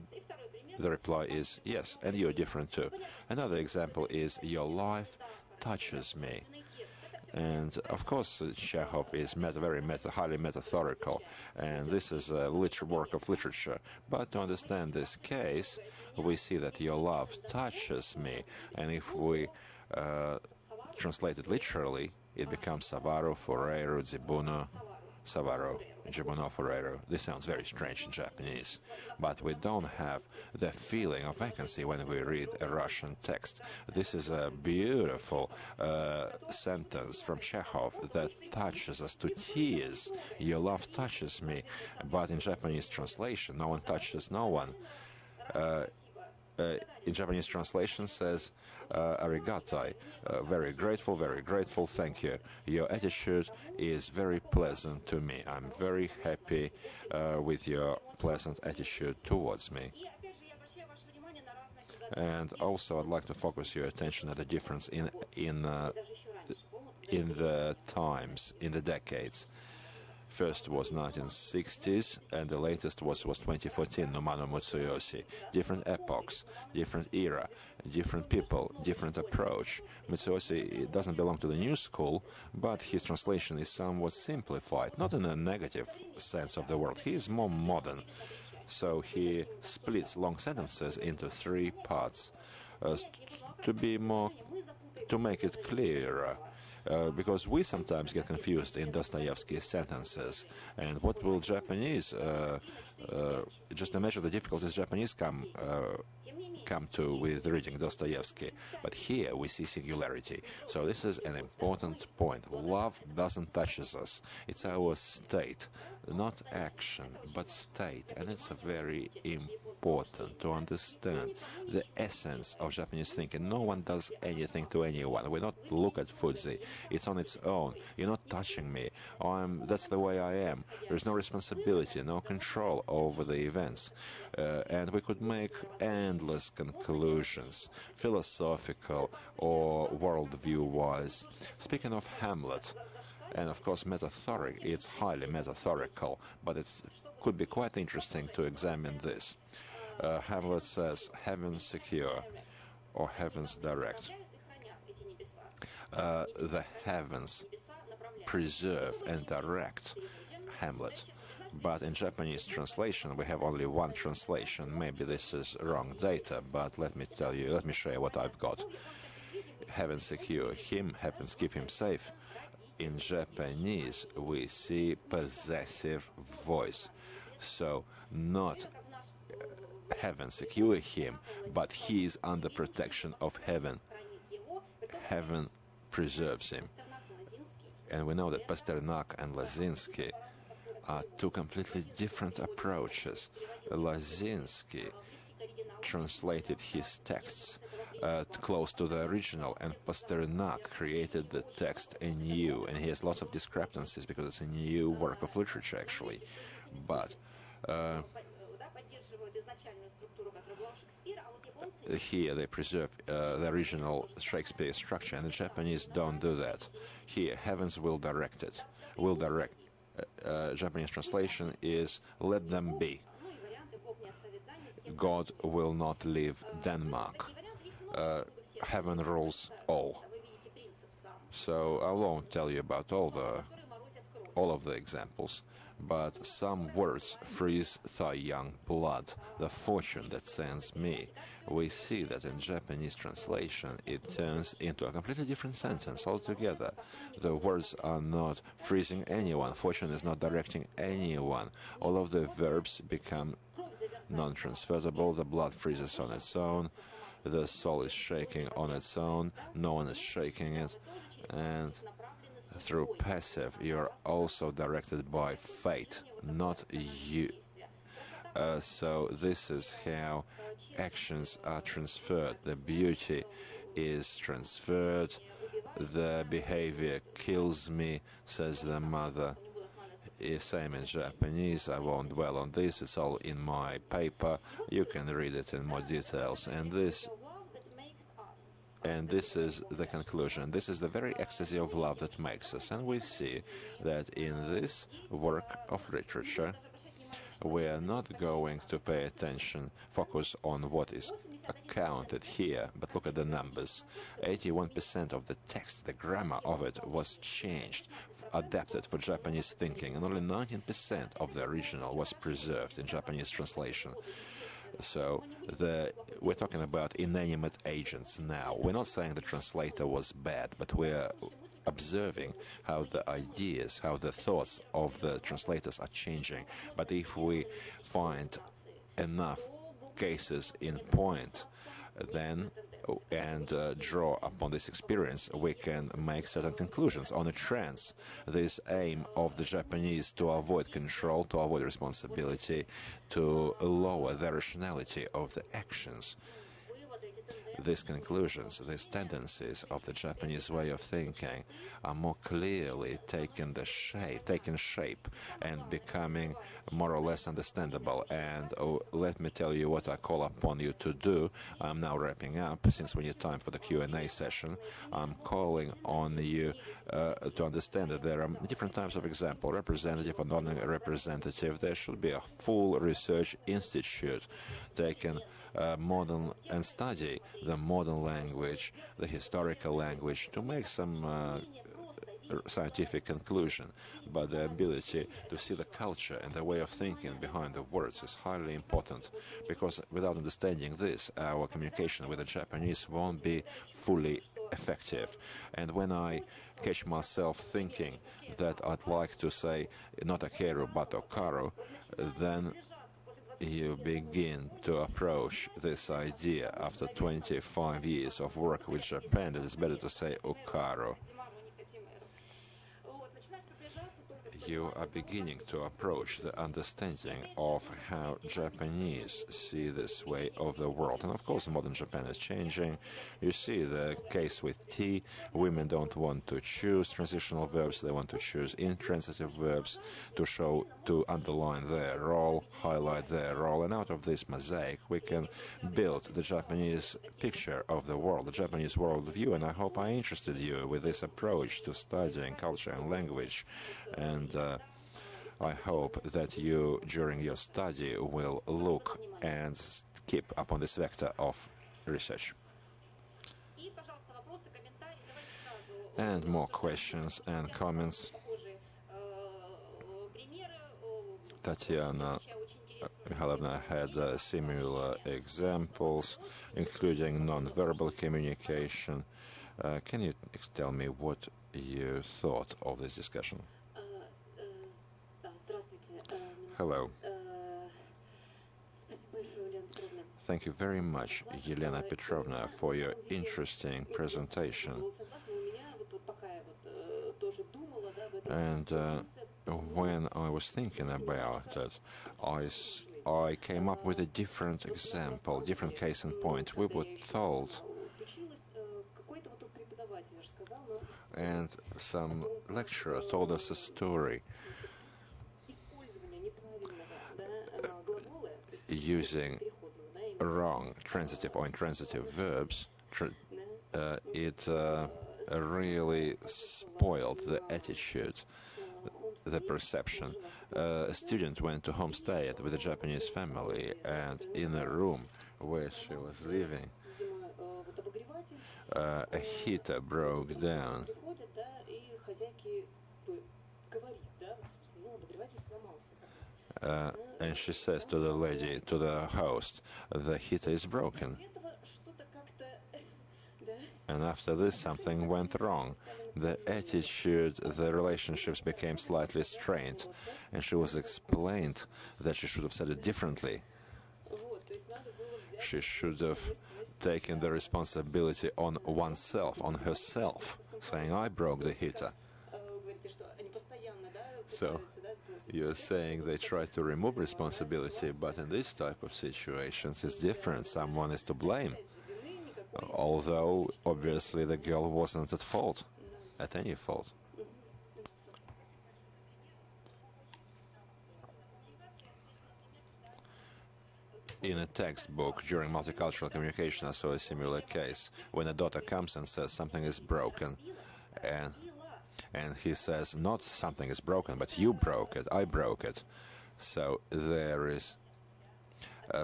the reply is, yes, and you're different too. Another example is, your life touches me. And of course, Chekhov is highly metaphorical, and this is a work of literature. But to understand this case, we see that your love touches me, and if we translate it literally, it becomes Savaro, Foreiro, Zibuno, Savaro, Jibuno, Foreiro. This sounds very strange in Japanese, but we don't have the feeling of vacancy when we read a Russian text. This is a beautiful sentence from Chekhov that touches us to tears. Your love touches me, but in Japanese translation, no one touches no one. In Japanese translation says, arigatai, very grateful, thank you. Your attitude is very pleasant to me. I'm very happy with your pleasant attitude towards me. And also I'd like to focus your attention at the difference in the times, in the decades. First was 1960s, and the latest was 2014, Nomano Mutsuyoshi. Different epochs, different era, different people, different approach. Mutsuyoshi doesn't belong to the new school, but his translation is somewhat simplified, not in a negative sense of the word. He is more modern. So he splits long sentences into three parts to make it clearer. Because we sometimes get confused in Dostoyevsky's sentences. And what will Japanese, just imagine the difficulties Japanese come to with reading Dostoyevsky. But here we see singularity. So this is an important point. Love doesn't touch us. It's our state, not action, but state. And it's very important to understand the essence of Japanese thinking. No one does anything to anyone. We don't look at Fuji. It's on its own. You're not touching me. That's the way I am. There's no responsibility, no control over the events. And we could make endless conclusions, philosophical or worldview-wise. Speaking of Hamlet, and of course metaphoric, it's highly metaphorical, but it could be quite interesting to examine this. Hamlet says, heavens secure, or heavens direct. The heavens preserve and direct Hamlet. But in Japanese translation, we have only one translation. Maybe this is wrong data, but let me tell you, let me show you what I've got. Heaven secure him, heavens keep him safe. In Japanese, we see possessive voice. So, not heaven secure him, but he is under protection of heaven. Heaven preserves him. And we know that Pasternak and Lazinski are two completely different approaches. Lazinski translated his texts close to the original, and Pasternak created the text anew, and he has lots of discrepancies because it's a new work of literature, actually. But here they preserve the original Shakespeare structure, and the Japanese don't do that. Here, heavens will direct it. Will direct. Japanese translation is "let them be." God will not leave Denmark. Heaven rules all. So I won't tell you about all of the examples, but some words freeze thy young blood, the fortune that sends me. We see that in Japanese translation it turns into a completely different sentence altogether. The words are not freezing anyone, fortune is not directing anyone. All of the verbs become non-transferable, the blood freezes on its own, the soul is shaking on its own, no one is shaking it, and through passive you're also directed by fate, not you. So this is how actions are transferred. The beauty is transferred, the behavior kills me, says the mother. Same in Japanese. I won't dwell on this, it's all in my paper, you can read it in more details. And this is the conclusion. This is the very ecstasy of love that makes us. And we see that in this work of literature, we are not going to pay attention, focus on what is accounted here, but look at the numbers. 81% of the text, the grammar of it, was changed, adapted for Japanese thinking, and only 19% of the original was preserved in Japanese translation. So we're talking about inanimate agents now. We're not saying the translator was bad, but we're observing how the ideas, how the thoughts of the translators are changing. But if we find enough cases in point, then and draw upon this experience, we can make certain conclusions on a trends. This aim of the Japanese to avoid control, to avoid responsibility, to lower the rationality of the actions. These conclusions, these tendencies of the Japanese way of thinking are more clearly taking shape and becoming more or less understandable. And let me tell you what I call upon you to do. I'm now wrapping up, since we need time for the Q&A session. I'm calling on you to understand that there are different types of example, representative or non-representative. There should be a full research institute taken modern and study the modern language, the historical language, to make some scientific conclusion. But the ability to see the culture and the way of thinking behind the words is highly important, because without understanding this, our communication with the Japanese won't be fully effective. And when I catch myself thinking that I'd like to say not Akeru but Okaru, then you begin to approach this idea after 25 years of work with Japan that it's better to say Okaru. You are beginning to approach the understanding of how Japanese see this way of the world. And of course, modern Japan is changing. You see the case with tea. Women don't want to choose transitional verbs. They want to choose intransitive verbs to underline their role, highlight their role. And out of this mosaic, we can build the Japanese picture of the world, the Japanese worldview. And I hope I interested you with this approach to studying culture and language. And I hope that you, during your study, will look and keep up on this vector of research. And more questions and comments. Tatiana Mikhailovna had similar examples, including non-verbal communication. Can you tell me what you thought of this discussion? Hello. Thank you very much, Yelena Petrovna, for your interesting presentation. And when I was thinking about it, I came up with a different example, different case in point. We were told, and some lecturer told us a story using wrong transitive or intransitive verbs. It really spoiled the attitude, the perception. A student went to homestay with a Japanese family, and in a room where she was living, a heater broke down. And she says to the lady, to the host, the heater is broken. And after this, something went wrong. The attitude, the relationships became slightly strained, and she was explained that she should have said it differently. She should have taken the responsibility on oneself, on herself, saying, I broke the heater. So you're saying they try to remove responsibility, but in this type of situations it's different. Someone is to blame. Although, obviously, the girl wasn't at fault, at any fault. In a textbook during multicultural communication, I saw a similar case when a daughter comes and says something is broken, and he says, not something is broken, but you broke it, I broke it. So there is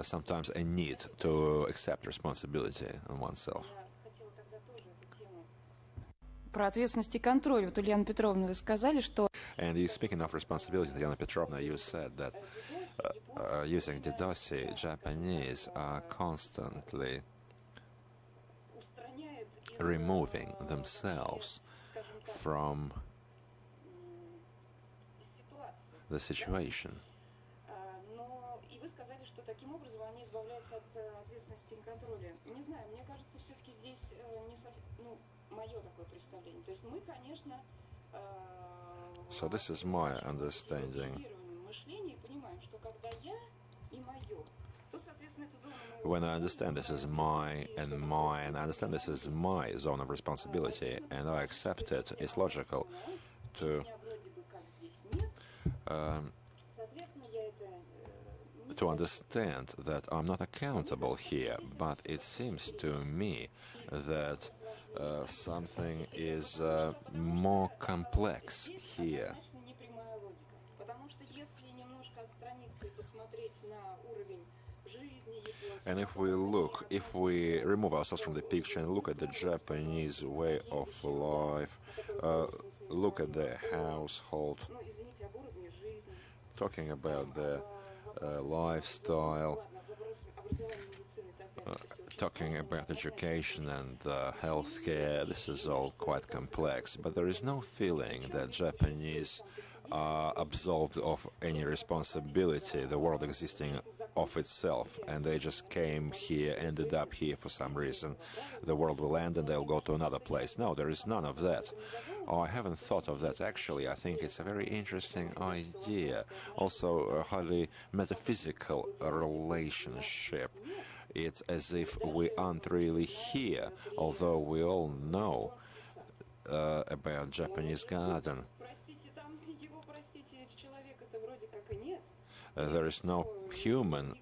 sometimes a need to accept responsibility on oneself. Про ответственность и контроль. Вот, Ульяна Петровна, вы сказали, что... And you, speaking of responsibility, Ульяна Petrovna, you said that using Didosi, Japanese are constantly removing themselves from the situation. И вы сказали, что таким образом они избавляются от ответственности и контроля. Не знаю, мне кажется, все-таки здесь не совсем, мое такое представление. То есть мы, конечно, So this is my understanding. мышление понимаем, что когда я и мое, то, соответственно, это зона моего. When I understand this is my and mine, I understand this is my zone of responsibility, and I accept it, it's logical to understand that I'm not accountable here, but it seems to me that something is more complex here. And if we remove ourselves from the picture and look at the Japanese way of life, look at their household, talking about their lifestyle, talking about education and healthcare, this is all quite complex, but there is no feeling that Japanese are absolved of any responsibility, the world existing of itself, and they just came here, ended up here for some reason. The world will end and they'll go to another place. No, there is none of that. Oh, I haven't thought of that actually. I think it's a very interesting idea. Also a highly metaphysical relationship. It's as if we aren't really here, although we all know about Japanese garden. There is no human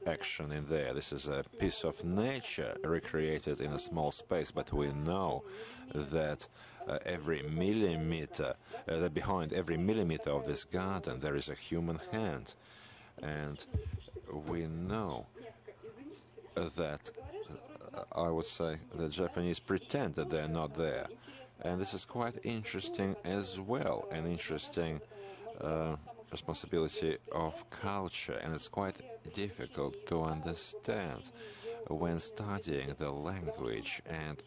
action in there. This is a piece of nature recreated in a small space, but we know that every millimeter, that behind every millimeter of this garden there is a human hand. And we know that, I would say, the Japanese pretend that they're not there. And this is quite interesting as well, an interesting responsibility of culture, and it's quite difficult to understand when studying the language and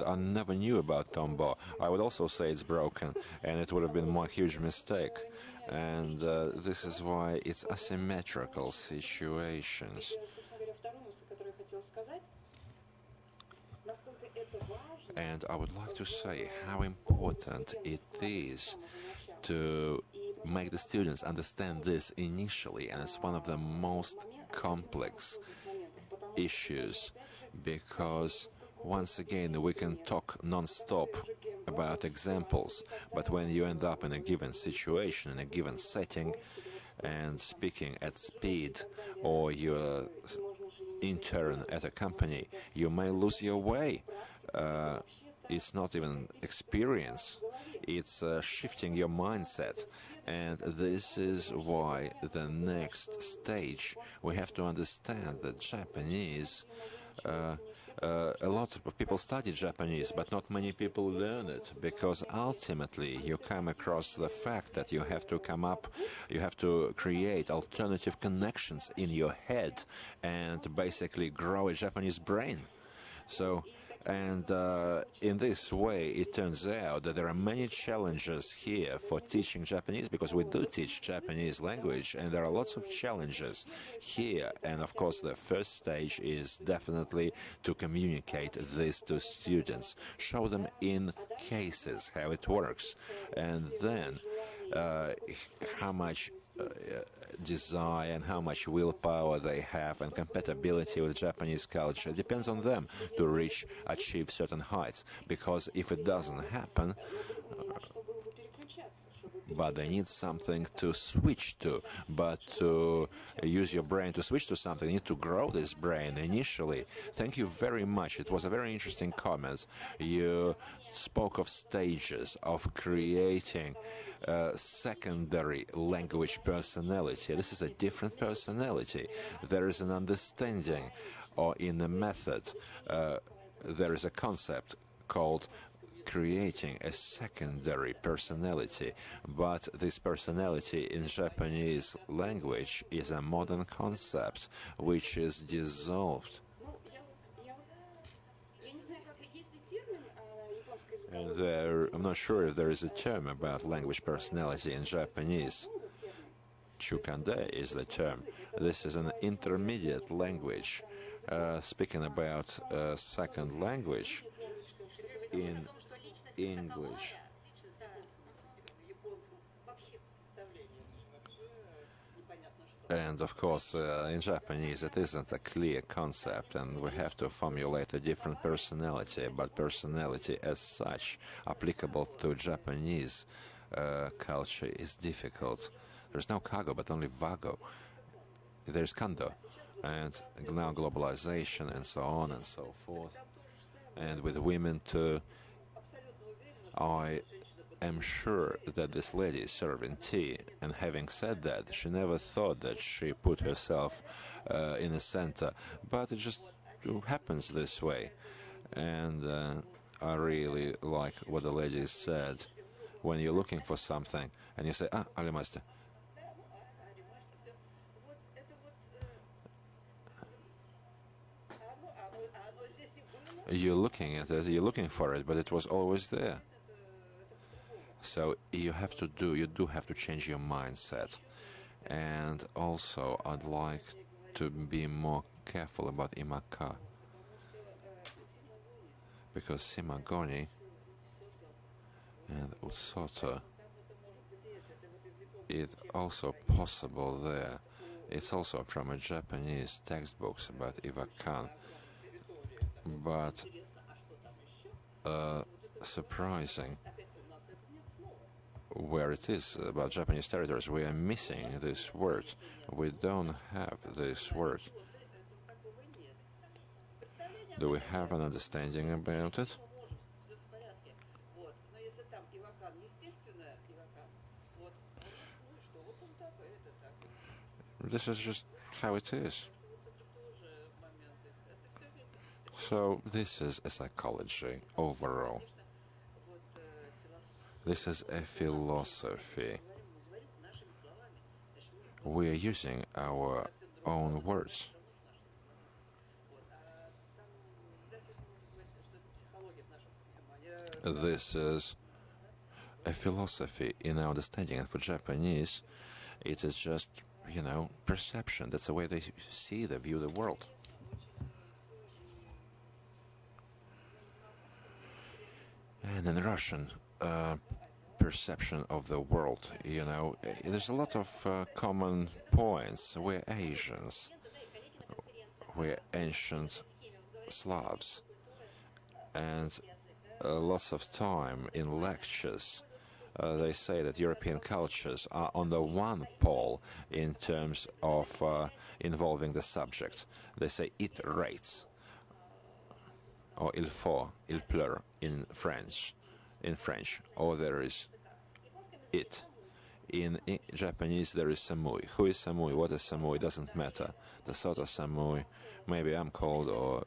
I never knew about Tombo. I would also say it's broken, and it would have been a huge mistake. And this is why it's asymmetrical situations. And I would like to say how important it is to make the students understand this initially, and it's one of the most complex issues because once again we can talk non-stop about examples, but when you end up in a given situation, in a given setting, and speaking at speed, or you're intern at a company, you may lose your way. It's not even experience, it's shifting your mindset. And this is why the next stage we have to understand that Japanese, a lot of people study Japanese, but not many people learn it, because ultimately you come across the fact that you have to create alternative connections in your head and basically grow a Japanese brain. So, and in this way, it turns out that there are many challenges here for teaching Japanese, because we do teach Japanese language, and there are lots of challenges here. And of course, the first stage is definitely to communicate this to students, show them in cases how it works, and then how much desire and how much willpower they have and compatibility with Japanese culture. It depends on them to achieve certain heights, because if it doesn't happen, but they need something to switch to, but to use your brain to switch to something, you need to grow this brain initially. Thank you very much. It was a very interesting comment. You spoke of stages of creating secondary language personality. This is a different personality. There is an understanding, or in the method, there is a concept called creating a secondary personality, but this personality in Japanese language is a modern concept which is dissolved. And I'm not sure if there is a term about language personality in Japanese. Chukande is the term. This is an intermediate language. Speaking about second language in English. And of course, in Japanese, it isn't a clear concept, and we have to formulate a different personality, but personality as such, applicable to Japanese culture, is difficult. There's no kago, but only vago. There's kando, and now globalization, and so on and so forth. And with women too, I am sure that this lady is serving tea, and having said that, she never thought that she put herself in the center, but it just happens this way. And I really like what the lady said. When you're looking for something and you say, arimashita, you're looking at it, you're looking for it, but it was always there. So you do have to change your mindset. And also, I'd like to be more careful about imaka, because simagoni and usoto is also possible there. It's also from a Japanese textbooks about iwakan, but surprising where it is about Japanese territories, we are missing this word. We don't have this word. Do we have an understanding about it? This is just how it is. So this is a psychology overall. This is a philosophy. We are using our own words. This is a philosophy in our understanding, and for Japanese, it is just, perception. That's the way they see, they view the world. And in Russian, perception of the world, there's a lot of common points. We're Asians, we're ancient Slavs, and lots of time in lectures they say that European cultures are on the one pole in terms of involving the subject. They say it rates, or il faut, il pleure in French, or there is it. In Japanese there is samui. Who is samui? What is samui? Doesn't matter. The sort of samui, maybe I'm called, or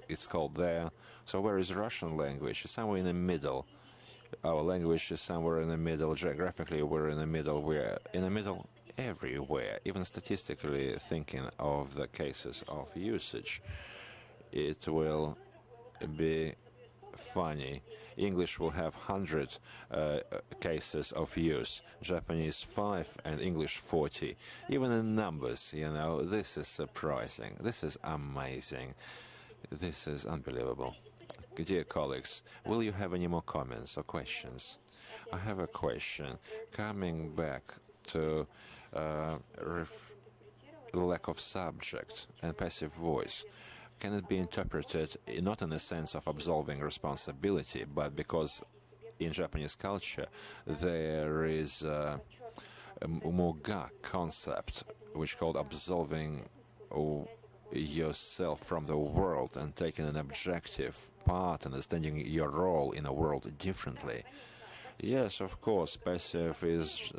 it's called there. So where is Russian language? It's somewhere in the middle. Our language is somewhere in the middle. Geographically, we're in the middle. We're in the middle everywhere. Even statistically, thinking of the cases of usage, it will be funny. English will have 100 cases of use, Japanese 5, and English 40. Even in numbers, this is surprising. This is amazing. This is unbelievable. Dear colleagues, will you have any more comments or questions? I have a question. Coming back to lack of subject and passive voice, can it be interpreted not in the sense of absolving responsibility, but because in Japanese culture there is a muga concept, which is called absolving yourself from the world and taking an objective part, understanding your role in a world differently. Yes, of course, passive is...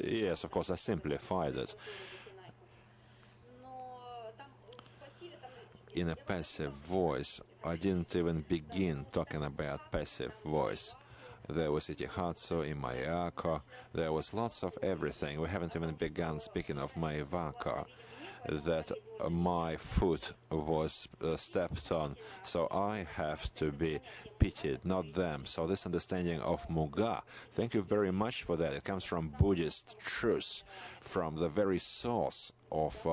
yes, of course, I simplified it. In a passive voice, I didn't even begin talking about passive voice. There was Itihatsu in Mayako, there was lots of everything. We haven't even begun speaking of Maivako, that my foot was stepped on, so I have to be pitied, not them. So this understanding of muga, thank you very much for that. It comes from Buddhist truth, from the very source of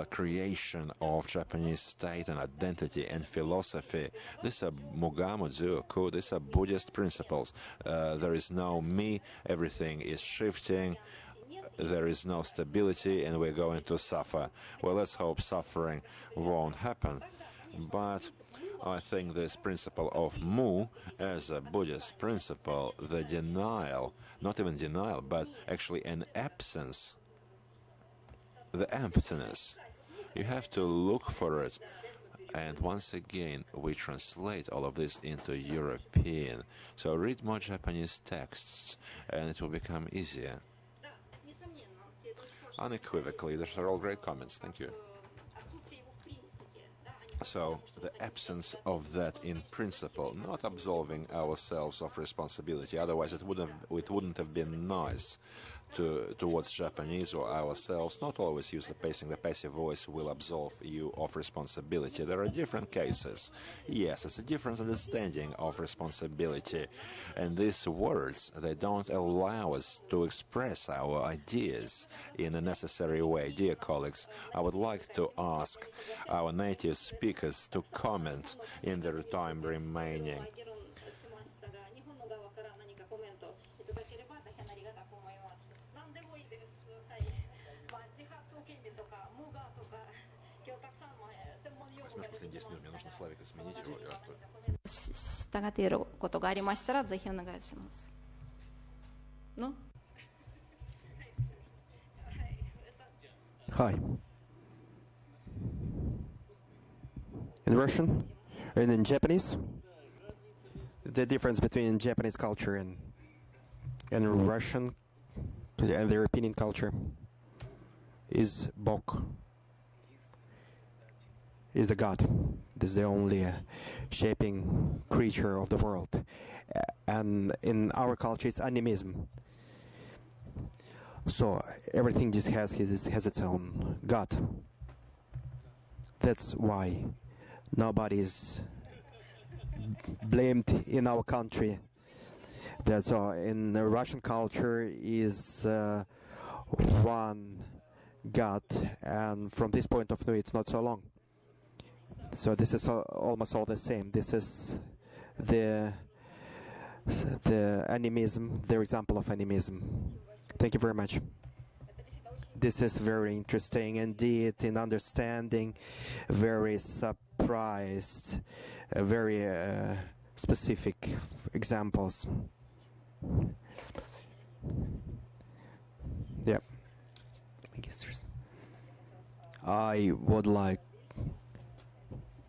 creation of Japanese state and identity and philosophy. These are muga, Mazurik, these are Buddhist principles. There is no me, everything is shifting. There is no stability and we're going to suffer. Well, let's hope suffering won't happen. But I think this principle of mu as a Buddhist principle, the denial, not even denial, but actually an absence, the emptiness, you have to look for it. And once again, we translate all of this into European. So read more Japanese texts and it will become easier. Unequivocally, those are all great comments. Thank you. So, the absence of that in principle, not absolving ourselves of responsibility, otherwise it wouldn't have been nice towards Japanese or ourselves. Not always use the passive voice will absolve you of responsibility. There are different cases. Yes, it's a different understanding of responsibility. And these words, they don't allow us to express our ideas in a necessary way. Dear colleagues, I would like to ask our native speakers to comment in the time remaining. Hi. In Russian and in Japanese, the difference between Japanese culture and Russian and the European culture is Bog. Is the God. This is the only shaping creature of the world. and in our culture it's animism. So everything just has its own God. That's why nobody is blamed in our country. That's in the Russian culture is one God, and from this point of view it's not so long. So this is almost all the same. This is the animism, the example of animism. Thank you very much. This is very interesting indeed in understanding, very surprised, very specific examples. Yeah. I would like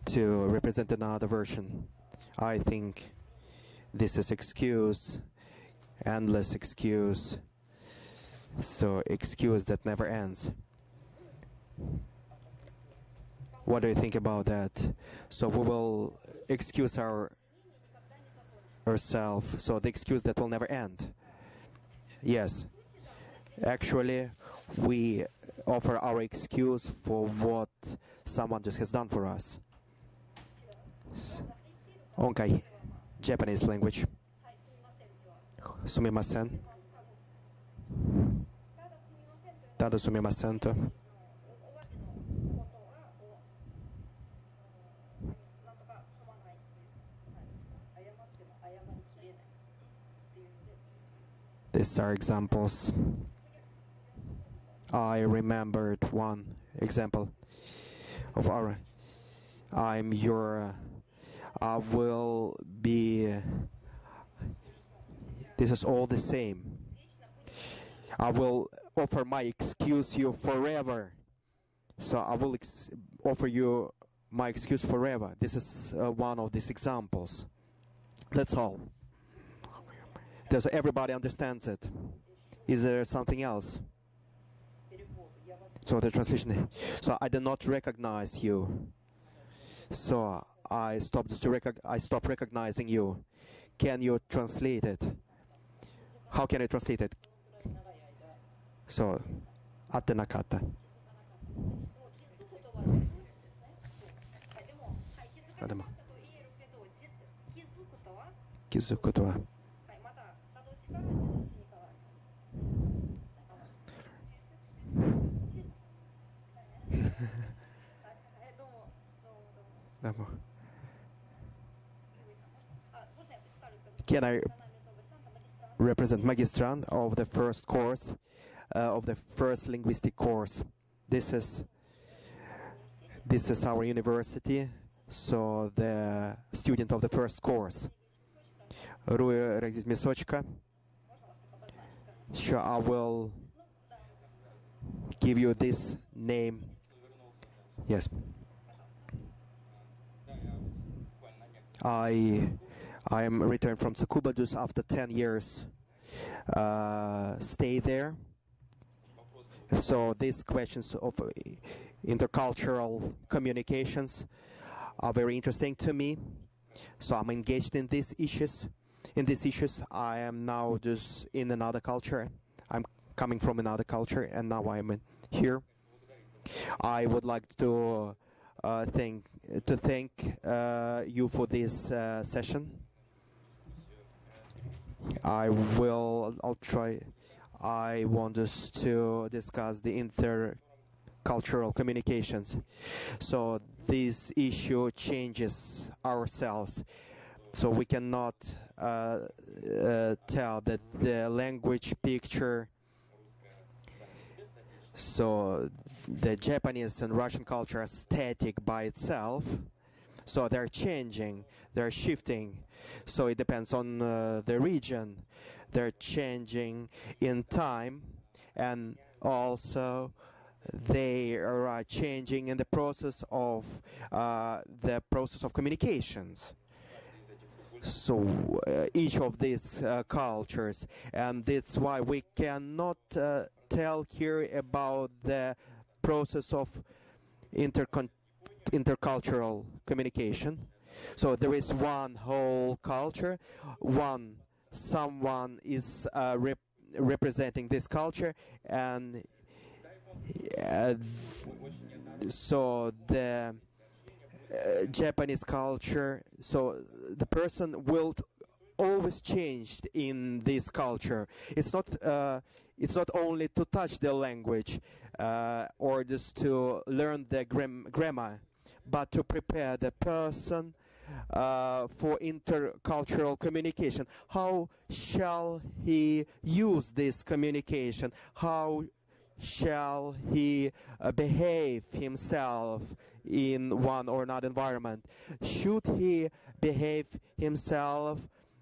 to represent another version. I think this is excuse, endless excuse, so excuse that never ends. What do you think about that? So we will excuse ourselves, so the excuse that will never end. Yes, actually we offer our excuse for what someone just has done for us. Okay, Japanese language. Sumimasen. Tada sumimasen to. These are examples. I remembered one example of our I will be, this is all the same. I will offer my excuse you forever. So I will offer you my excuse forever. This is one of these examples. That's all. Everybody understands it. Is there something else? So the translation. So I did not recognize you. So I stopped recognizing you. Can you translate it? How can I translate it? So, atte nakata. Kizuku to wa. Can I represent Magistran of the first course, of the first linguistic course? This is our university, so the student of the first course. Misochka. Sure, I will give you this name. Yes. I am returned from Tsukuba just after 10 years stay there. So these questions of intercultural communications are very interesting to me. So I'm engaged in these issues. I am now just in another culture. I'm coming from another culture, and now I'm here. I would like to thank you for this session. I'll try. I want us to discuss the intercultural communications. So this issue changes ourselves. So we cannot tell that the language picture. So the Japanese and Russian culture are static by itself. So they're changing, they're shifting. So it depends on the region. They're changing in time, and also they are changing in the process of communications. So each of these cultures, and that's why we cannot tell here about the process of intercultural communication. So there is one whole culture, someone is representing this culture, and so the Japanese culture, so the person will always changed in this culture. It's not only to touch the language or just to learn the grammar, but to prepare the person for intercultural communication. How shall he use this communication? How shall he behave himself in one or another environment? Should he behave himself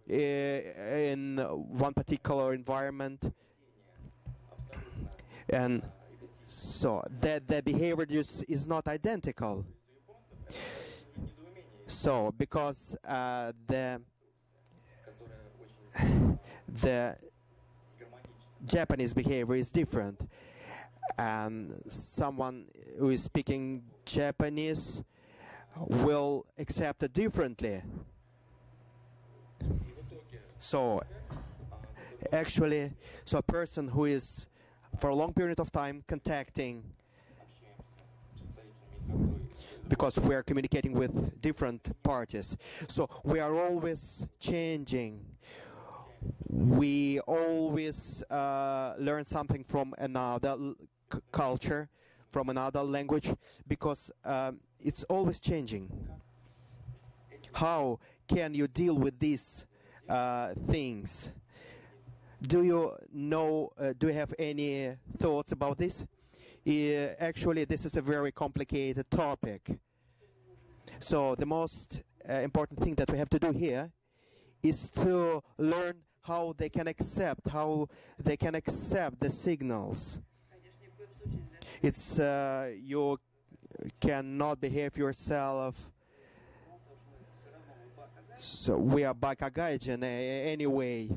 in one particular environment? And so that the behavior just is not identical. So because the Japanese behavior is different, and someone who is speaking Japanese will accept it differently. So actually, so a person who is for a long period of time contacting, because we are communicating with different parties, so we are always changing. We always learn something from another culture, from another language, because it's always changing. How can you deal with these things? Do you know, do you have any thoughts about this? Actually, this is a very complicated topic. So the most important thing that we have to do here is to learn how they can accept the signals. It's you cannot behave yourself. So we are Bakagaijin anyway.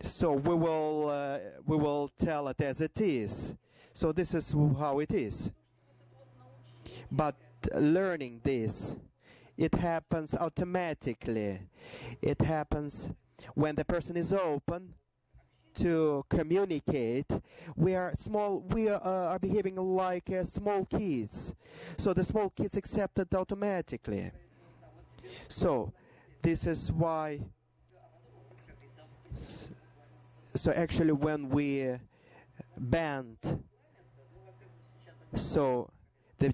So we will tell it as it is. So this is how it is. But learning this, it happens automatically. It happens when the person is open to communicate. We are behaving like small kids. So the small kids accept it automatically. So this is why. So actually, when we banned, so when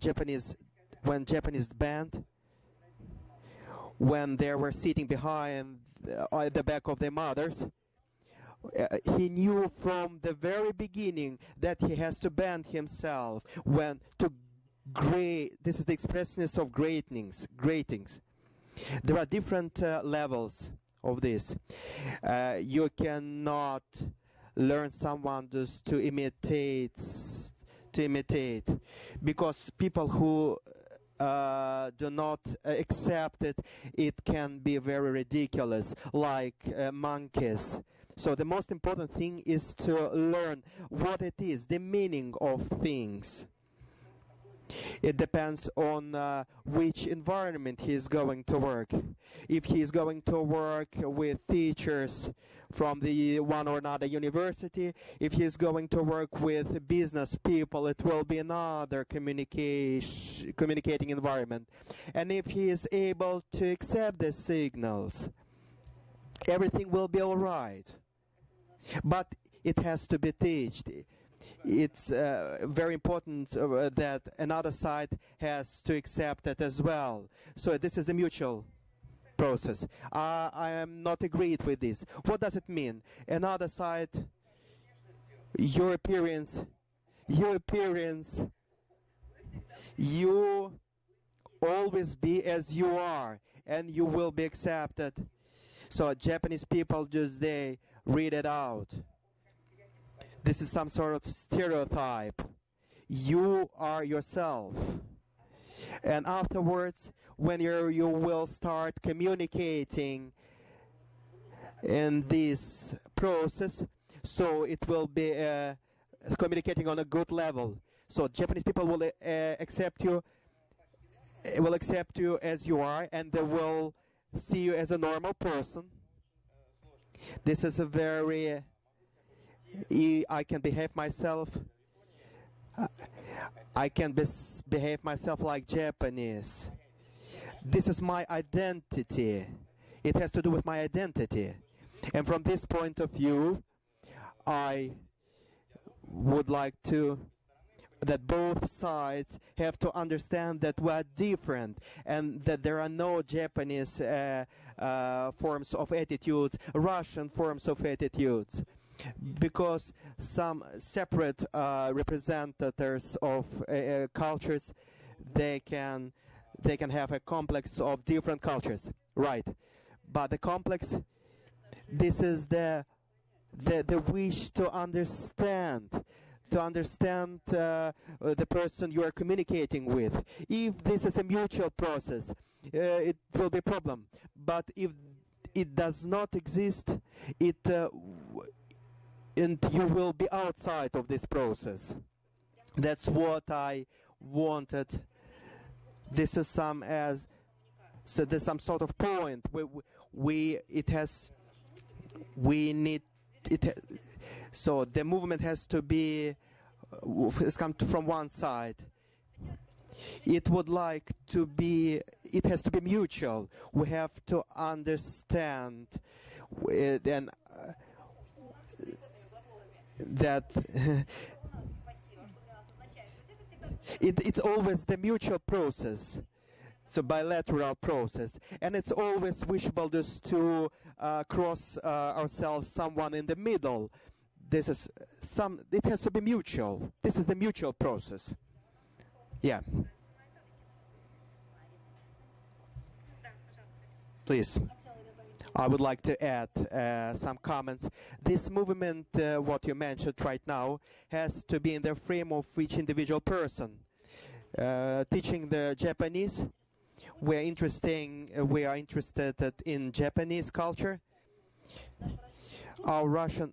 Japanese band, when they were sitting behind at the back of their mothers, he knew from the very beginning that he has to bend himself this is the expressiveness of gratings. There are different levels of this. You cannot learn someone just to imitate, because people who do not accept it, it can be very ridiculous, like monkeys. So the most important thing is to learn what it is, the meaning of things. It depends on which environment he is going to work. If he is going to work with teachers from the one or another university, if he is going to work with business people, it will be another communicating environment. And if he is able to accept the signals, everything will be all right. But it has to be taught. It's very important that another side has to accept it as well. So this is the mutual process. I am not agreed with this. What does it mean? Another side, your appearance, you always be as you are, and you will be accepted. So Japanese people they read it out. This is some sort of stereotype. You are yourself. And afterwards, when you will start communicating in this process, so it will be communicating on a good level. So Japanese people will accept you will accept you as you are, and they will see you as a normal person. This is a very... I can behave myself. I can behave myself like Japanese. This is my identity. It has to do with my identity. And from this point of view, I would like that both sides have to understand that we are different and that there are no Japanese forms of attitudes, Russian forms of attitudes. Because some separate representatives of cultures, they can have a complex of different cultures, right? But the complex, this is the wish to understand the person you are communicating with. If this is a mutual process, it will be a problem. But if it does not exist, and you will be outside of this process. That's what I wanted. This is there's some sort of point where so the movement has to be come from one side. It has to be mutual. We have to understand then that it's always the mutual process. It's a bilateral process, and it's always wishable just to cross ourselves someone in the middle. It has to be mutual. This is the mutual process. Yeah. Please. I would like to add some comments. This movement, what you mentioned right now, has to be in the frame of each individual person. Teaching the Japanese, we are interested in Japanese culture. Our Russian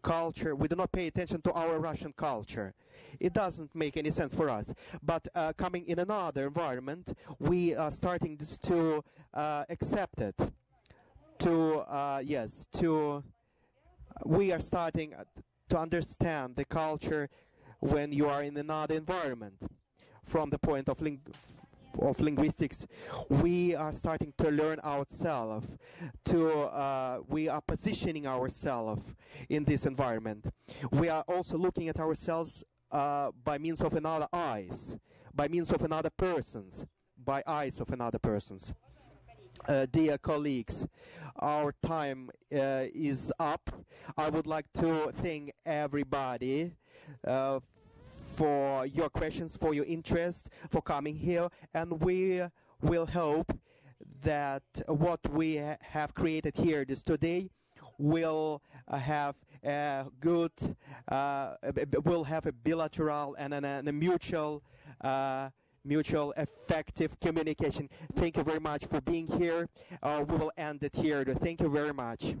culture, we do not pay attention to our Russian culture. It doesn't make any sense for us. But coming in another environment, we are starting to accept it. We are starting to understand the culture when you are in another environment. From the point of linguistics, we are starting to learn ourselves. We are positioning ourselves in this environment. We are also looking at ourselves by means of another eyes, by means of another persons, by eyes of another persons. Dear colleagues, our time is up. I would like to thank everybody for your questions, for your interest, for coming here, and we will hope that what we have created here today will have a good, will have a bilateral and a mutual effective communication. Thank you very much for being here. We will end it here. Thank you very much.